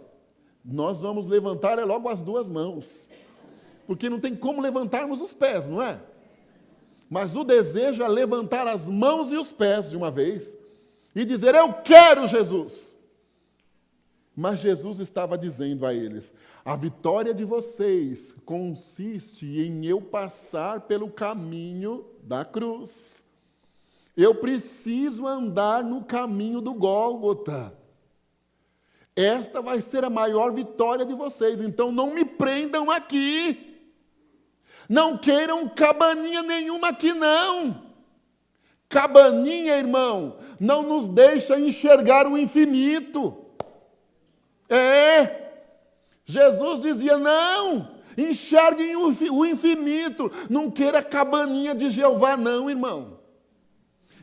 Nós vamos levantar logo as duas mãos, porque não tem como levantarmos os pés, não é? Mas o desejo é levantar as mãos e os pés de uma vez e dizer, eu quero Jesus. Mas Jesus estava dizendo a eles, a vitória de vocês consiste em eu passar pelo caminho da cruz. Eu preciso andar no caminho do Gólgota. Esta vai ser a maior vitória de vocês, então não me prendam aqui. Não queiram cabaninha nenhuma aqui, não. Cabaninha, irmão, não nos deixa enxergar o infinito. Jesus dizia, não, enxerguem o infinito. Não queira cabaninha de Jeová, não, irmão.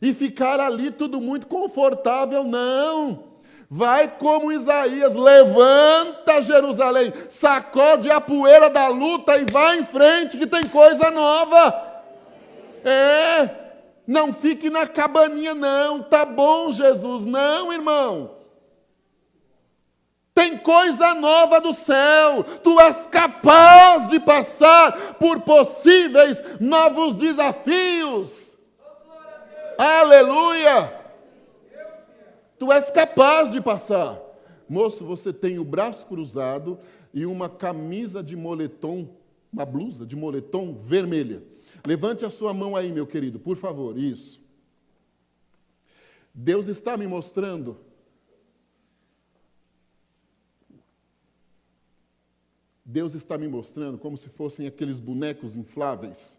E ficar ali tudo muito confortável, não. Vai como Isaías, levanta Jerusalém, sacode a poeira da luta e vai em frente que tem coisa nova. Não fique na cabaninha não, tá bom Jesus, não irmão. Tem coisa nova do céu, tu és capaz de passar por possíveis novos desafios. Aleluia! Tu és capaz de passar. Moço, você tem o braço cruzado e uma camisa de moletom, uma blusa de moletom vermelha. Levante a sua mão aí, meu querido, por favor. Isso. Deus está me mostrando como se fossem aqueles bonecos infláveis.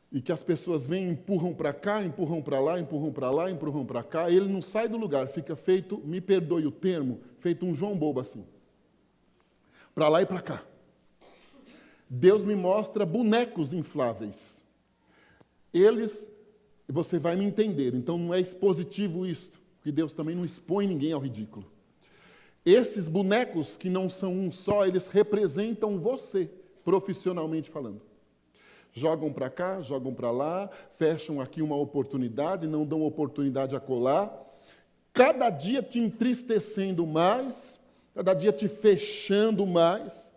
E que as pessoas vêm, empurram para cá, empurram para lá, empurram para lá, empurram para cá, e ele não sai do lugar, fica feito, me perdoe o termo, feito um João Bobo assim. Para lá e para cá. Deus me mostra bonecos infláveis. Eles, você vai me entender, então não é expositivo isto, porque Deus também não expõe ninguém ao ridículo. Esses bonecos que não são um só, eles representam você, profissionalmente falando. Jogam para cá, jogam para lá, fecham aqui uma oportunidade, não dão oportunidade a colar. Cada dia te entristecendo mais, cada dia te fechando mais.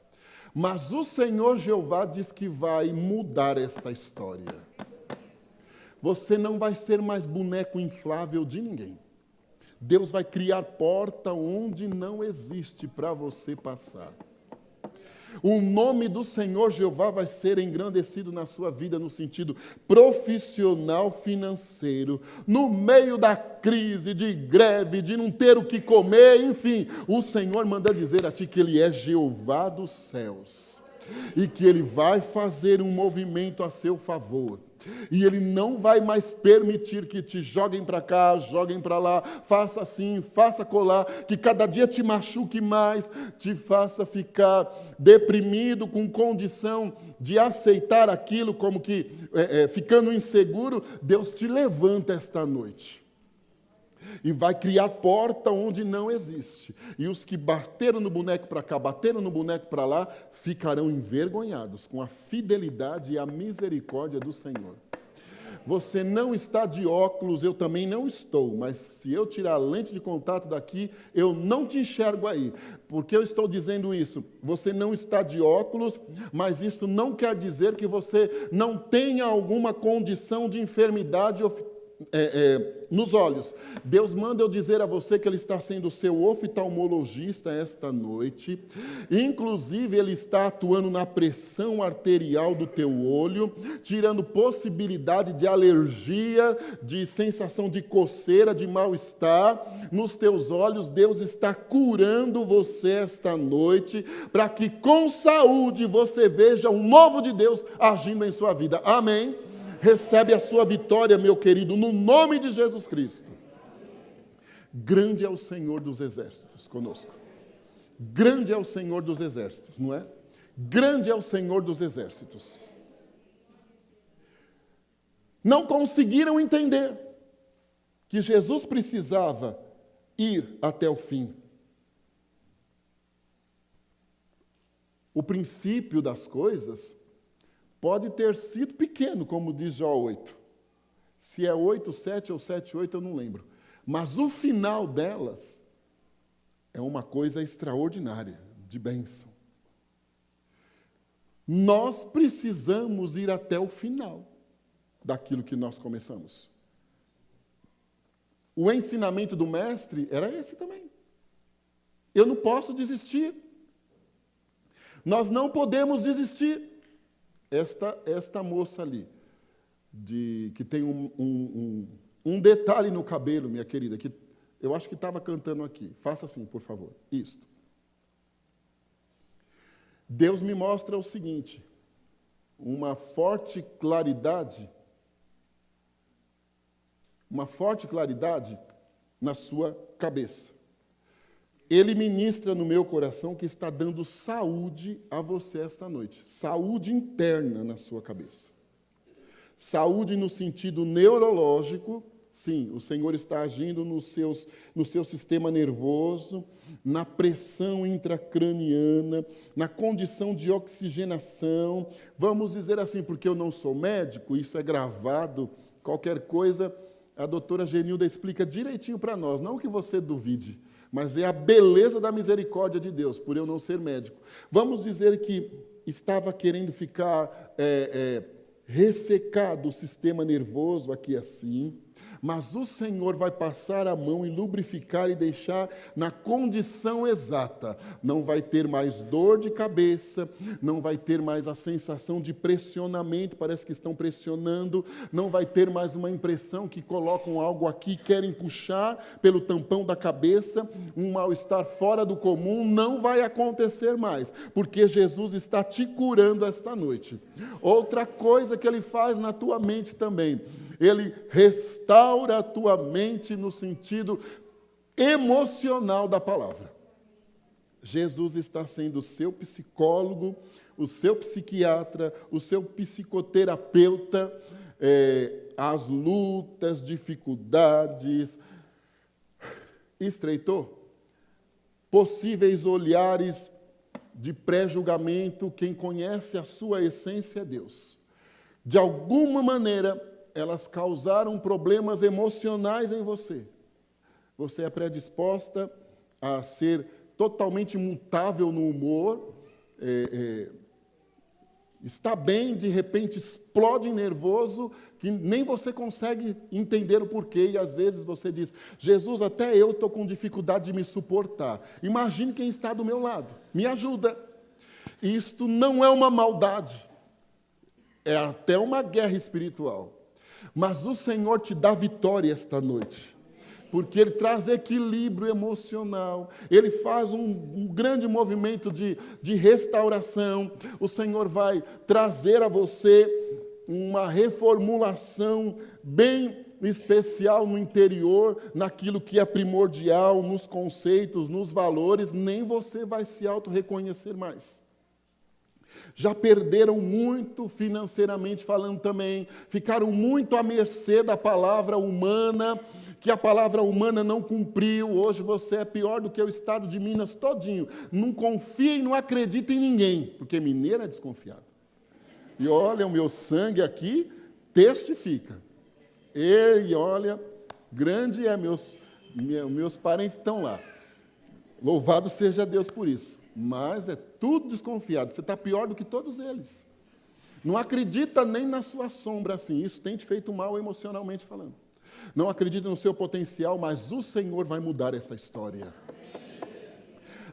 Mas o Senhor Jeová diz que vai mudar esta história. Você não vai ser mais boneco inflável de ninguém. Deus vai criar porta onde não existe para você passar. O nome do Senhor Jeová vai ser engrandecido na sua vida no sentido profissional, financeiro, no meio da crise, de greve, de não ter o que comer, enfim. O Senhor manda dizer a ti que Ele é Jeová dos céus e que Ele vai fazer um movimento a seu favor. E Ele não vai mais permitir que te joguem para cá, joguem para lá, faça assim, faça colar, que cada dia te machuque mais, te faça ficar deprimido, com condição de aceitar aquilo como que ficando inseguro. Deus te levanta esta noite e vai criar porta onde não existe. E os que bateram no boneco para cá, bateram no boneco para lá, ficarão envergonhados com a fidelidade e a misericórdia do Senhor. Você não está de óculos, eu também não estou, mas se eu tirar a lente de contato daqui, eu não te enxergo aí. Por que eu estou dizendo isso? Você não está de óculos, mas isso não quer dizer que você não tenha alguma condição de enfermidade nos olhos. Deus manda eu dizer a você que Ele está sendo o seu oftalmologista esta noite. Inclusive, Ele está atuando na pressão arterial do teu olho, tirando possibilidade de alergia, de sensação de coceira, de mal-estar nos teus olhos. Deus está curando você esta noite, para que com saúde você veja um novo de Deus agindo em sua vida. Amém? Recebe a sua vitória, meu querido, no nome de Jesus Cristo. Grande é o Senhor dos exércitos conosco. Grande é o Senhor dos exércitos, não é? Grande é o Senhor dos exércitos. Não conseguiram entender que Jesus precisava ir até o fim. O princípio das coisas pode ter sido pequeno, como diz Jó 8. Se é 8, 7 ou 7, 8, eu não lembro. Mas o final delas é uma coisa extraordinária, de bênção. Nós precisamos ir até o final daquilo que nós começamos. O ensinamento do mestre era esse também. Eu não posso desistir. Nós não podemos desistir. Esta moça ali, que tem um detalhe no cabelo, minha querida, que eu acho que estava cantando aqui. Faça assim, por favor. Isto. Deus me mostra o seguinte, uma forte claridade na sua cabeça. Ele ministra no meu coração que está dando saúde a você esta noite. Saúde interna na sua cabeça. Saúde no sentido neurológico. Sim, o Senhor está agindo no seu sistema nervoso, na pressão intracraniana, na condição de oxigenação. Vamos dizer assim, porque eu não sou médico, isso é gravado, qualquer coisa, a doutora Genilda explica direitinho para nós, não que você duvide, mas é a beleza da misericórdia de Deus, por eu não ser médico. Vamos dizer que estava querendo ficar ressecado o sistema nervoso aqui assim, mas o Senhor vai passar a mão e lubrificar e deixar na condição exata. Não vai ter mais dor de cabeça, não vai ter mais a sensação de pressionamento, parece que estão pressionando, não vai ter mais uma impressão que colocam algo aqui, querem puxar pelo tampão da cabeça, um mal-estar fora do comum, não vai acontecer mais, porque Jesus está te curando esta noite. Outra coisa que Ele faz na tua mente também, Ele restaura a tua mente no sentido emocional da palavra. Jesus está sendo o seu psicólogo, o seu psiquiatra, o seu psicoterapeuta, as lutas, dificuldades, estreitou, possíveis olhares de pré-julgamento, quem conhece a sua essência é Deus. De alguma maneira, elas causaram problemas emocionais em você. Você é predisposta a ser totalmente imutável no humor, está bem, de repente explode nervoso, que nem você consegue entender o porquê, e às vezes você diz, Jesus, até eu estou com dificuldade de me suportar. Imagine quem está do meu lado, me ajuda. Isto não é uma maldade, é até uma guerra espiritual. Mas o Senhor te dá vitória esta noite, porque Ele traz equilíbrio emocional, Ele faz um grande movimento de restauração. O Senhor vai trazer a você uma reformulação bem especial no interior, naquilo que é primordial, nos conceitos, nos valores, nem você vai se auto-reconhecer mais. Já perderam muito financeiramente falando também, ficaram muito à mercê da palavra humana, que a palavra humana não cumpriu. Hoje você é pior do que o estado de Minas todinho. Não confia e não acredita em ninguém, porque mineiro é desconfiado. E olha, o meu sangue aqui testifica. Ei, olha, grande é meus parentes estão lá. Louvado seja Deus por isso. Mas é tudo desconfiado. Você está pior do que todos eles. Não acredita nem na sua sombra assim. Isso tem te feito mal emocionalmente falando. Não acredita no seu potencial, mas o Senhor vai mudar essa história.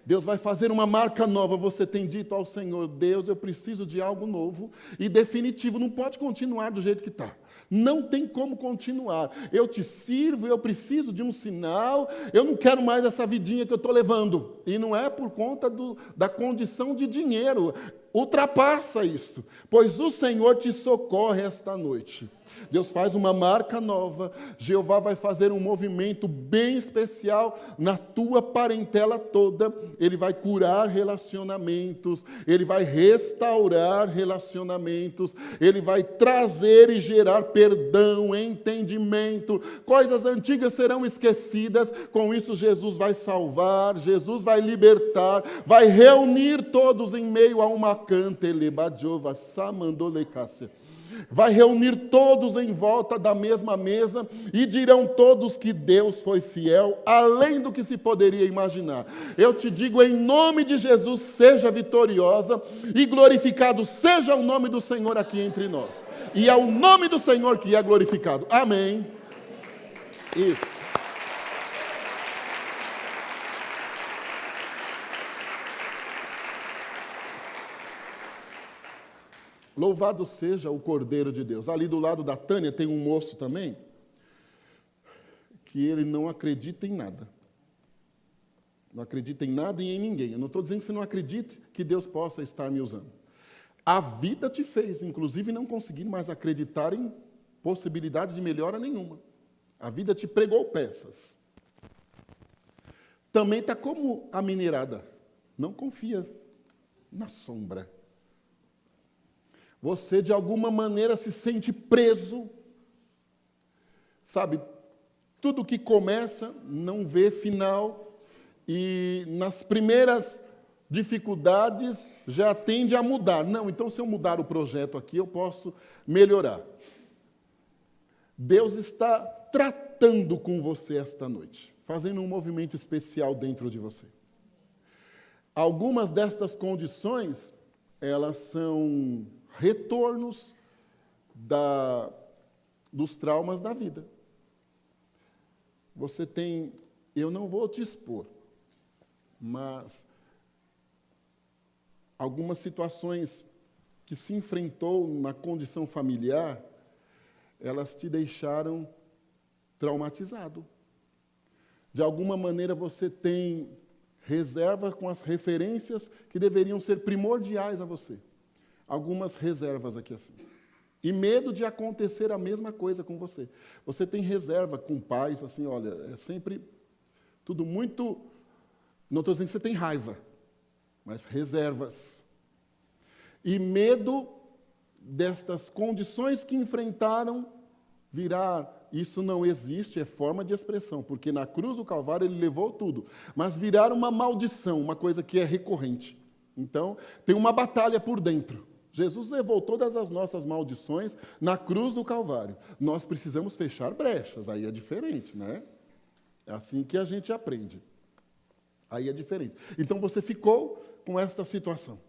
Deus vai fazer uma marca nova. Você tem dito ao Senhor: Deus, eu preciso de algo novo e definitivo. Não pode continuar do jeito que está. Não tem como continuar. Eu te sirvo, eu preciso de um sinal. Eu não quero mais essa vidinha que eu estou levando. E não é por conta da condição de dinheiro. Ultrapassa isso. Pois o Senhor te socorre esta noite. Deus faz uma marca nova. Jeová vai fazer um movimento bem especial na tua parentela toda. Ele vai curar relacionamentos. Ele vai restaurar relacionamentos. Ele vai trazer e gerar perdão, entendimento. Coisas antigas serão esquecidas. Com isso, Jesus vai salvar. Jesus vai libertar. Vai reunir todos em meio a uma canta. Elebadiova, Samandolecácia. Vai reunir todos em volta da mesma mesa e dirão todos que Deus foi fiel, além do que se poderia imaginar. Eu te digo, em nome de Jesus, seja vitoriosa e glorificado seja o nome do Senhor aqui entre nós. E é o nome do Senhor que é glorificado. Amém. Isso. Louvado seja o Cordeiro de Deus. Ali do lado da Tânia tem um moço também, que ele não acredita em nada. Não acredita em nada e em ninguém. Eu não estou dizendo que você não acredite que Deus possa estar me usando. A vida te fez, inclusive, não conseguir mais acreditar em possibilidade de melhora nenhuma. A vida te pregou peças. Também está como a mineirada. Não confia na sombra. Você, de alguma maneira, se sente preso. Sabe, tudo que começa não vê final. E nas primeiras dificuldades já tende a mudar. Não, então se eu mudar o projeto aqui, eu posso melhorar. Deus está tratando com você esta noite, fazendo um movimento especial dentro de você. Algumas destas condições, elas são retornos dos traumas da vida. Você tem, eu não vou te expor, mas algumas situações que se enfrentou na condição familiar, elas te deixaram traumatizado. De alguma maneira você tem reserva com as referências que deveriam ser primordiais a você. Algumas reservas aqui assim. E medo de acontecer a mesma coisa com você. Você tem reserva com pais, assim, olha, é sempre tudo muito... Não estou dizendo que você tem raiva, mas reservas. E medo destas condições que enfrentaram virar... Isso não existe, é forma de expressão, porque na cruz do Calvário ele levou tudo. Mas virar uma maldição, uma coisa que é recorrente. Então, tem uma batalha por dentro. Jesus levou todas as nossas maldições na cruz do Calvário. Nós precisamos fechar brechas, aí é diferente, né? É assim que a gente aprende. Aí é diferente. Então você ficou com esta situação.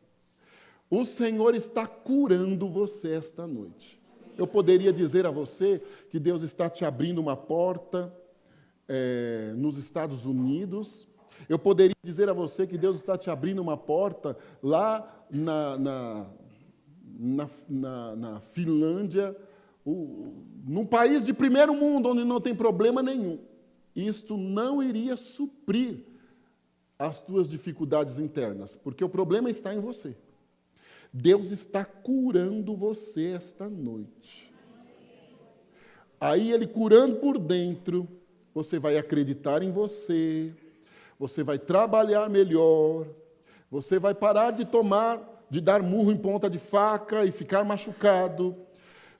O Senhor está curando você esta noite. Eu poderia dizer a você que Deus está te abrindo uma porta nos Estados Unidos. Eu poderia dizer a você que Deus está te abrindo uma porta lá na Finlândia, num país de primeiro mundo, onde não tem problema nenhum. Isto não iria suprir as tuas dificuldades internas, porque o problema está em você. Deus está curando você esta noite. Aí, Ele curando por dentro, você vai acreditar em você, você vai trabalhar melhor, você vai parar de dar murro em ponta de faca e ficar machucado,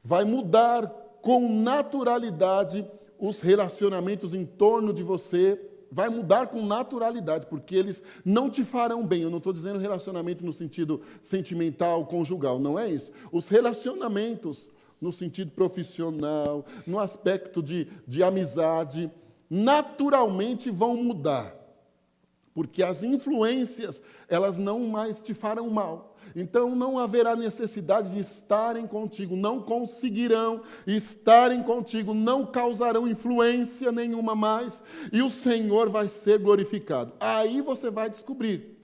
vai mudar com naturalidade os relacionamentos em torno de você, vai mudar com naturalidade, porque eles não te farão bem. Eu não estou dizendo relacionamento no sentido sentimental, conjugal, não é isso. Os relacionamentos, no sentido profissional, no aspecto de amizade, naturalmente vão mudar. Porque as influências, elas não mais te farão mal. Então não haverá necessidade de estarem contigo, não conseguirão estarem contigo, não causarão influência nenhuma mais, e o Senhor vai ser glorificado. Aí você vai descobrir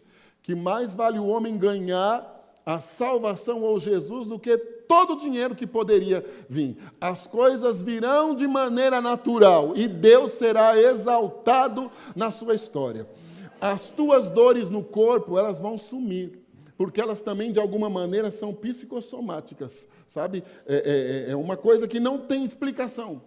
que mais vale o homem ganhar a salvação ou Jesus do que todo o dinheiro que poderia vir. As coisas virão de maneira natural e Deus será exaltado na sua história. As tuas dores no corpo, elas vão sumir, porque elas também, de alguma maneira, são psicossomáticas, sabe? É uma coisa que não tem explicação.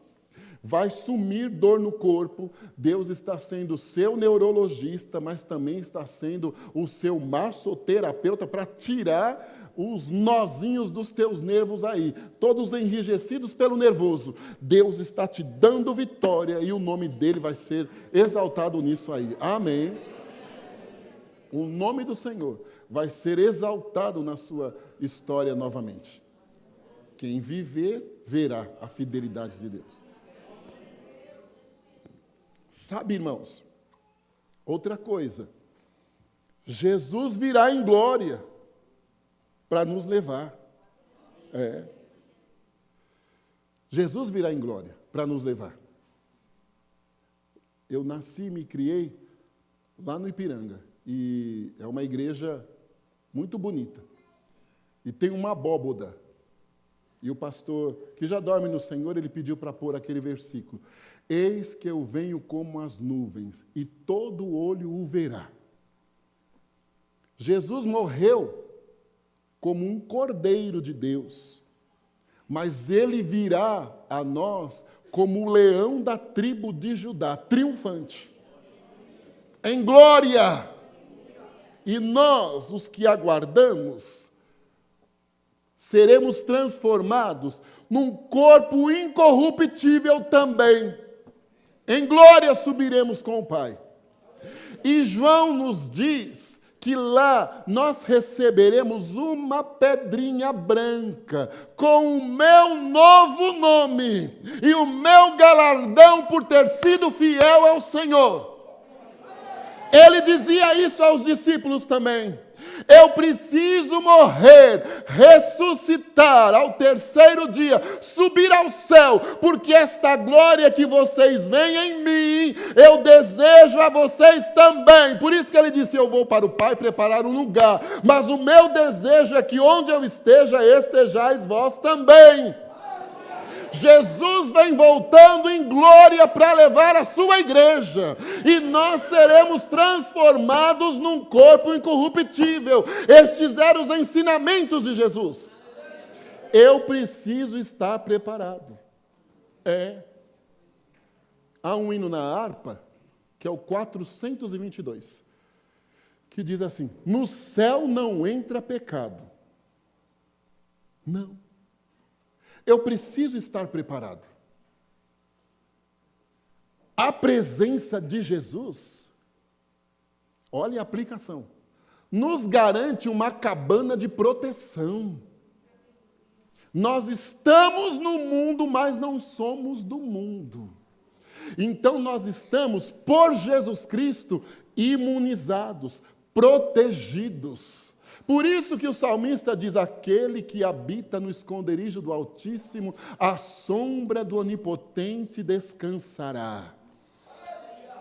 Vai sumir dor no corpo, Deus está sendo o seu neurologista, mas também está sendo o seu massoterapeuta para tirar os nozinhos dos teus nervos aí, todos enrijecidos pelo nervoso. Deus está te dando vitória e o nome dele vai ser exaltado nisso aí. Amém? O nome do Senhor vai ser exaltado na sua história novamente. Quem viver, verá a fidelidade de Deus. Sabe, irmãos, outra coisa, Jesus virá em glória para nos levar. Jesus virá em glória para nos levar. Eu nasci e me criei lá no Ipiranga, e é uma igreja muito bonita, e tem uma abóboda, e o pastor, que já dorme no Senhor, ele pediu para pôr aquele versículo: eis que eu venho como as nuvens, e todo olho o verá. Jesus morreu como um cordeiro de Deus, mas ele virá a nós como o leão da tribo de Judá, triunfante, em glória. E nós, os que aguardamos, seremos transformados num corpo incorruptível também. Em glória subiremos com o Pai. E João nos diz que lá nós receberemos uma pedrinha branca com o meu novo nome e o meu galardão por ter sido fiel ao Senhor. Ele dizia isso aos discípulos também. Eu preciso morrer, ressuscitar ao terceiro dia, subir ao céu, porque esta glória que vocês veem em mim, eu desejo a vocês também. Por isso que ele disse: eu vou para o Pai preparar um lugar, mas o meu desejo é que onde eu esteja, estejais vós também. Jesus vem voltando em glória para levar a sua igreja, e nós seremos transformados num corpo incorruptível. Estes eram os ensinamentos de Jesus. Eu preciso estar preparado. Há um hino na harpa, que é o 422, que diz assim: no céu não entra pecado. Não. Eu preciso estar preparado. A presença de Jesus, olha a aplicação, nos garante uma cabana de proteção. Nós estamos no mundo, mas não somos do mundo. Então nós estamos, por Jesus Cristo, imunizados, protegidos. Por isso que o salmista diz: aquele que habita no esconderijo do Altíssimo, à sombra do Onipotente descansará.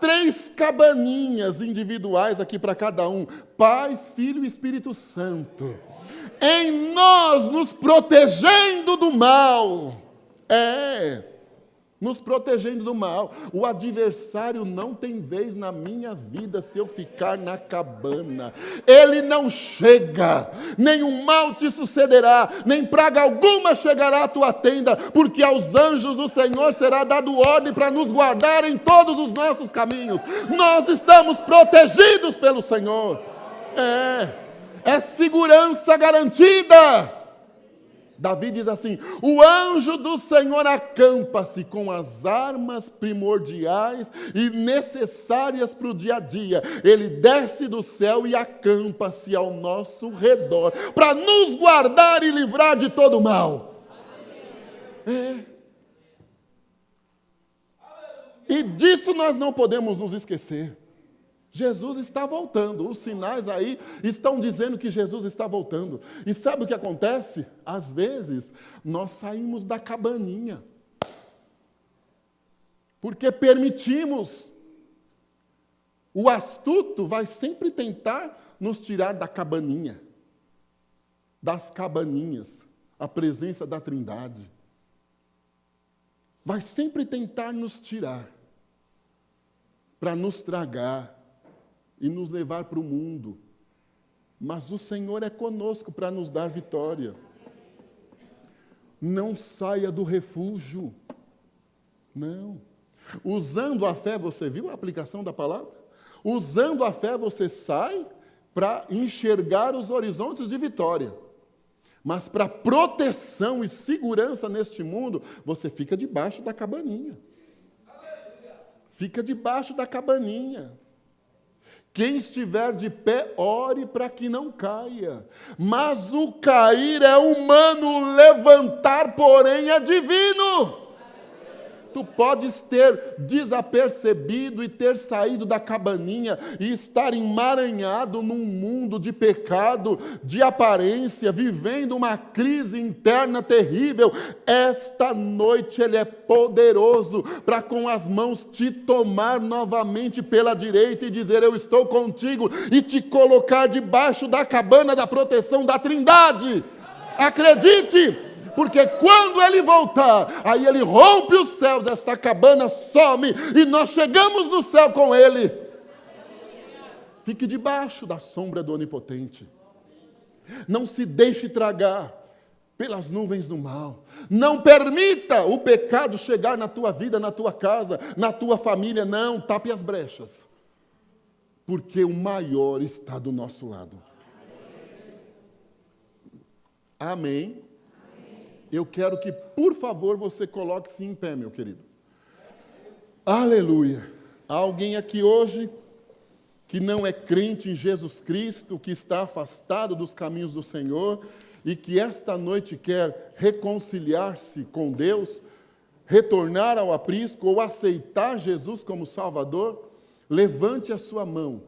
3 cabaninhas individuais aqui para cada um: Pai, Filho e Espírito Santo, em nós, nos protegendo do mal. Nos protegendo do mal. O adversário não tem vez na minha vida se eu ficar na cabana. Ele não chega, nenhum mal te sucederá, nem praga alguma chegará à tua tenda, porque aos anjos do Senhor será dado ordem para nos guardar em todos os nossos caminhos. Nós estamos protegidos pelo Senhor. É segurança garantida. Davi diz assim: o anjo do Senhor acampa-se com as armas primordiais e necessárias para o dia a dia. Ele desce do céu e acampa-se ao nosso redor, para nos guardar e livrar de todo mal. É. E disso nós não podemos nos esquecer. Jesus está voltando. Os sinais aí estão dizendo que Jesus está voltando. E sabe o que acontece? Às vezes, nós saímos da cabaninha. Porque permitimos. O astuto vai sempre tentar nos tirar da cabaninha. Das cabaninhas. A presença da Trindade. Vai sempre tentar nos tirar. Para nos tragar. E nos levar para o mundo. Mas o Senhor é conosco para nos dar vitória. Não saia do refúgio. Não. Usando a fé, você viu a aplicação da palavra? Usando a fé, você sai para enxergar os horizontes de vitória. Mas para proteção e segurança neste mundo, você fica debaixo da cabaninha. Fica debaixo da cabaninha. Quem estiver de pé, ore para que não caia. Mas o cair é humano, levantar, porém, é divino. Tu podes ter desapercebido e ter saído da cabaninha e estar emaranhado num mundo de pecado, de aparência, vivendo uma crise interna terrível. Esta noite Ele é poderoso para com as mãos te tomar novamente pela direita e dizer: eu estou contigo, e te colocar debaixo da cabana da proteção da Trindade. Acredite! Porque quando Ele voltar, aí Ele rompe os céus, esta cabana some, e nós chegamos no céu com Ele. Fique debaixo da sombra do Onipotente. Não se deixe tragar pelas nuvens do mal. Não permita o pecado chegar na tua vida, na tua casa, na tua família. Não, tape as brechas. Porque o maior está do nosso lado. Amém. Eu quero que, por favor, você coloque-se em pé, meu querido. Aleluia. Há alguém aqui hoje que não é crente em Jesus Cristo, que está afastado dos caminhos do Senhor e que esta noite quer reconciliar-se com Deus, retornar ao aprisco ou aceitar Jesus como Salvador? Levante a sua mão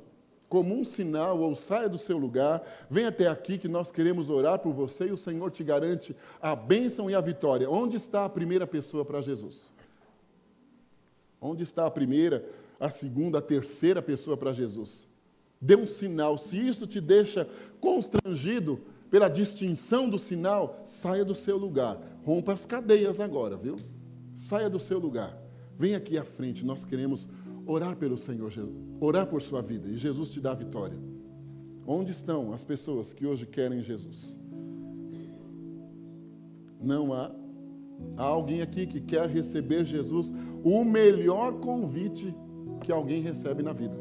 como um sinal, ou saia do seu lugar, venha até aqui que nós queremos orar por você e o Senhor te garante a bênção e a vitória. Onde está a primeira pessoa para Jesus? Onde está a primeira, a segunda, a terceira pessoa para Jesus? Dê um sinal. Se isso te deixa constrangido pela distinção do sinal, saia do seu lugar. Rompa as cadeias agora, viu? Saia do seu lugar. Venha aqui à frente, nós queremos orar pelo Senhor Jesus, orar por sua vida, e Jesus te dá a vitória. Onde estão as pessoas que hoje querem Jesus? Não há. Há alguém aqui que quer receber Jesus, o melhor convite que alguém recebe na vida.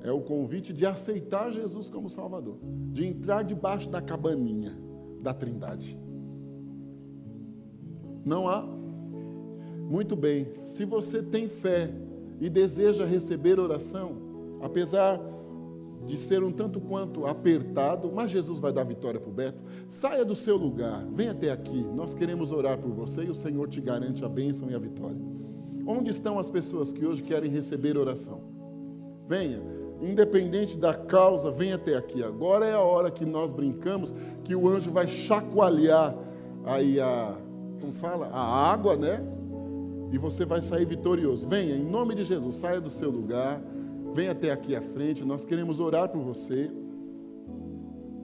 É o convite de aceitar Jesus como Salvador, de entrar debaixo da cabaninha da Trindade. Não há? Muito bem. Se você tem fé e deseja receber oração, apesar de ser um tanto quanto apertado, mas Jesus vai dar vitória para o Beto, saia do seu lugar, venha até aqui, nós queremos orar por você e o Senhor te garante a bênção e a vitória. Onde estão as pessoas que hoje querem receber oração? Venha, independente da causa, venha até aqui. Agora é a hora que nós brincamos, que o anjo vai chacoalhar aí a água, né? E você vai sair vitorioso. Venha, em nome de Jesus, saia do seu lugar, venha até aqui à frente, nós queremos orar por você,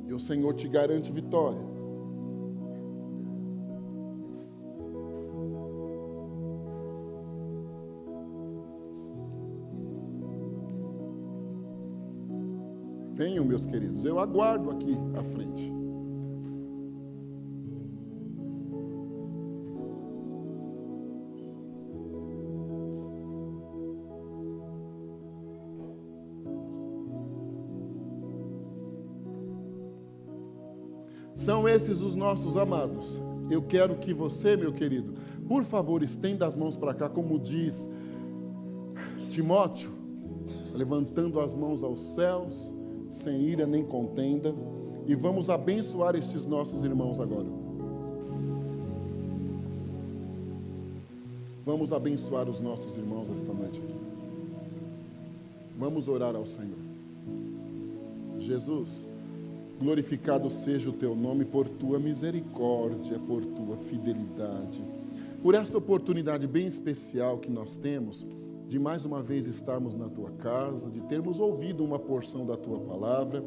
e o Senhor te garante vitória. Venham, meus queridos, eu aguardo aqui à frente. São esses os nossos amados. Eu quero que você, meu querido, por favor, estenda as mãos para cá, como diz Timóteo, levantando as mãos aos céus, sem ira nem contenda, e vamos abençoar estes nossos irmãos agora. Vamos abençoar os nossos irmãos esta noite aqui. Vamos orar ao Senhor. Jesus, glorificado seja o teu nome por tua misericórdia, por tua fidelidade, por esta oportunidade bem especial que nós temos de mais uma vez estarmos na tua casa, de termos ouvido uma porção da tua palavra.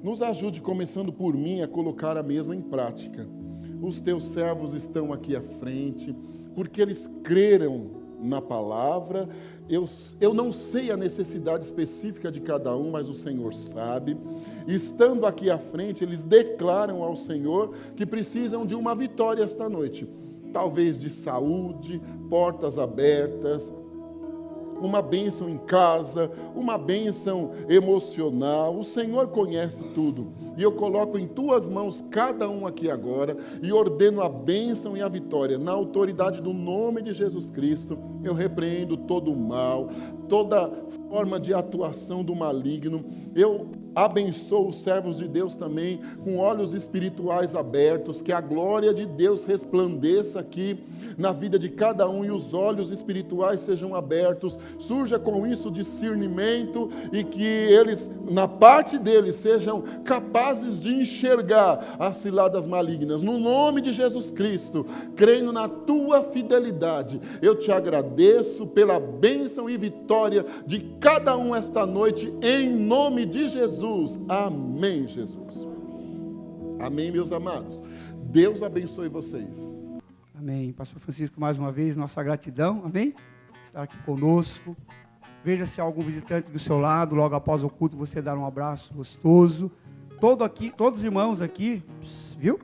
Nos ajude, começando por mim, a colocar a mesma em prática. Os teus servos estão aqui à frente, porque eles creram na palavra. Eu não sei a necessidade específica de cada um, mas o Senhor sabe. Estando aqui à frente, eles declaram ao Senhor que precisam de uma vitória esta noite. Talvez de saúde, portas abertas, uma bênção em casa, uma bênção emocional. O Senhor conhece tudo. E eu coloco em tuas mãos cada um aqui agora e ordeno a bênção e a vitória. Na autoridade do nome de Jesus Cristo, eu repreendo todo o mal, toda forma de atuação do maligno. Eu abençoo os servos de Deus também com olhos espirituais abertos, que a glória de Deus resplandeça aqui na vida de cada um e os olhos espirituais sejam abertos, surja com isso discernimento e que eles, na parte deles, sejam capazes de enxergar as ciladas malignas. No nome de Jesus Cristo, crendo na tua fidelidade, eu te agradeço pela bênção e vitória de cada um esta noite, em nome de Jesus. Amém, Jesus. Amém, meus amados. Deus abençoe vocês. Amém. Pastor Francisco, mais uma vez, nossa gratidão, amém? Estar aqui conosco. Veja se há algum visitante do seu lado, logo após o culto, você dar um abraço gostoso. Todos os irmãos aqui, viu?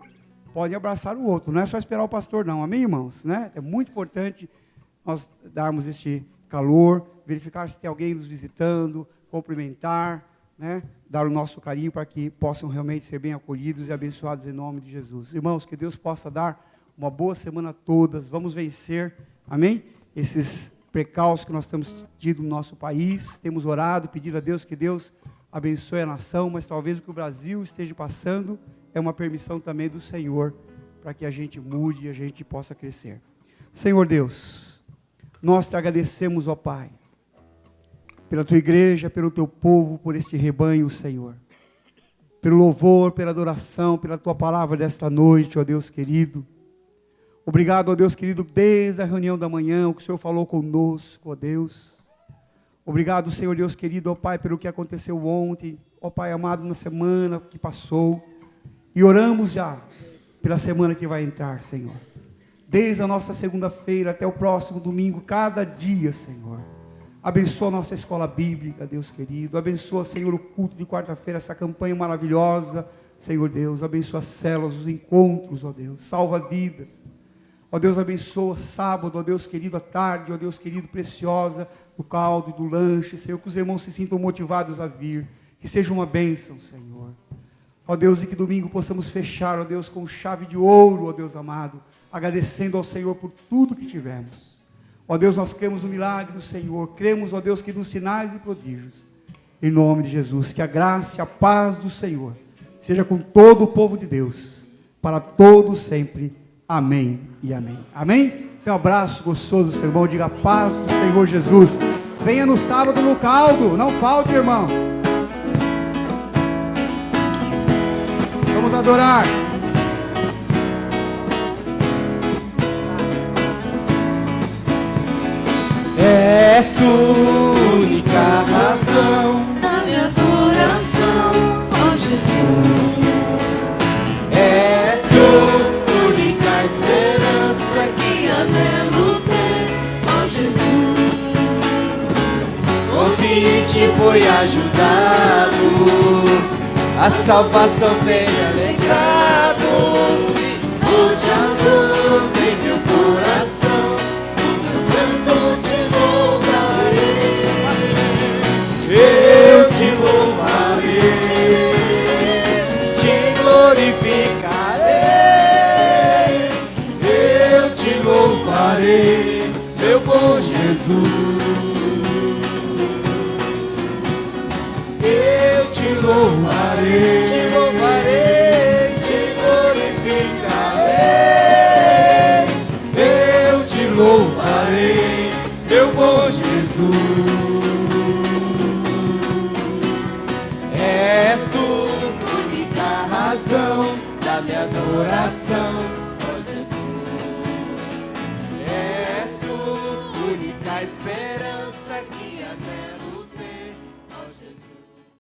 Podem abraçar o outro, não é só esperar o pastor não, amém, irmãos? Né? É muito importante nós darmos este calor, verificar se tem alguém nos visitando, cumprimentar, né? Dar o nosso carinho para que possam realmente ser bem acolhidos e abençoados em nome de Jesus. Irmãos, que Deus possa dar uma boa semana a todas, vamos vencer, amém? Esses precalços que nós temos tido no nosso país, temos orado, pedido a Deus que Deus abençoe a nação, mas talvez o que o Brasil esteja passando é uma permissão também do Senhor, para que a gente mude e a gente possa crescer. Senhor Deus, nós te agradecemos, ó Pai, pela tua igreja, pelo teu povo, por este rebanho, Senhor, pelo louvor, pela adoração, pela tua palavra desta noite, ó Deus querido. Obrigado, ó Deus querido, desde a reunião da manhã, o que o Senhor falou conosco, ó Deus. Obrigado, Senhor Deus querido, ó Pai, pelo que aconteceu ontem, ó Pai amado, na semana que passou. E oramos já pela semana que vai entrar, Senhor. Desde a nossa segunda-feira até o próximo domingo, cada dia, Senhor. Abençoa a nossa escola bíblica, Deus querido. Abençoa, Senhor, o culto de quarta-feira, essa campanha maravilhosa, Senhor Deus. Abençoa as células, os encontros, ó Deus. Salva vidas. Ó Deus, abençoa sábado, ó Deus querido, à tarde, ó Deus querido, preciosa, do caldo e do lanche, Senhor, que os irmãos se sintam motivados a vir, que seja uma bênção, Senhor. Ó Deus, e que domingo possamos fechar, ó Deus, com chave de ouro, ó Deus amado, agradecendo ao Senhor por tudo que tivemos. Ó Deus, nós cremos no milagre do Senhor, cremos, ó Deus, que nos sinais e prodígios, em nome de Jesus, que a graça e a paz do Senhor seja com todo o povo de Deus, para todos sempre. Amém e amém. Amém? Um abraço gostoso do seu irmão. Diga a paz do Senhor Jesus. Venha no sábado no caldo. Não falte, irmão. Vamos adorar. És tu única razão da minha adoração, ó Jesus. És tu esperança que anelo ter, ó Jesus. Por ti foi ajudado, a salvação tem alegrado. Hoje a luz em meu coração, o meu canto te louvarei. Eu te louvarei, te glorificarei. Louvarei, meu bom Jesus. Eu te louvarei, te glorificarei. Eu te louvarei, e adoração, ó Jesus. És tu, única esperança que a terra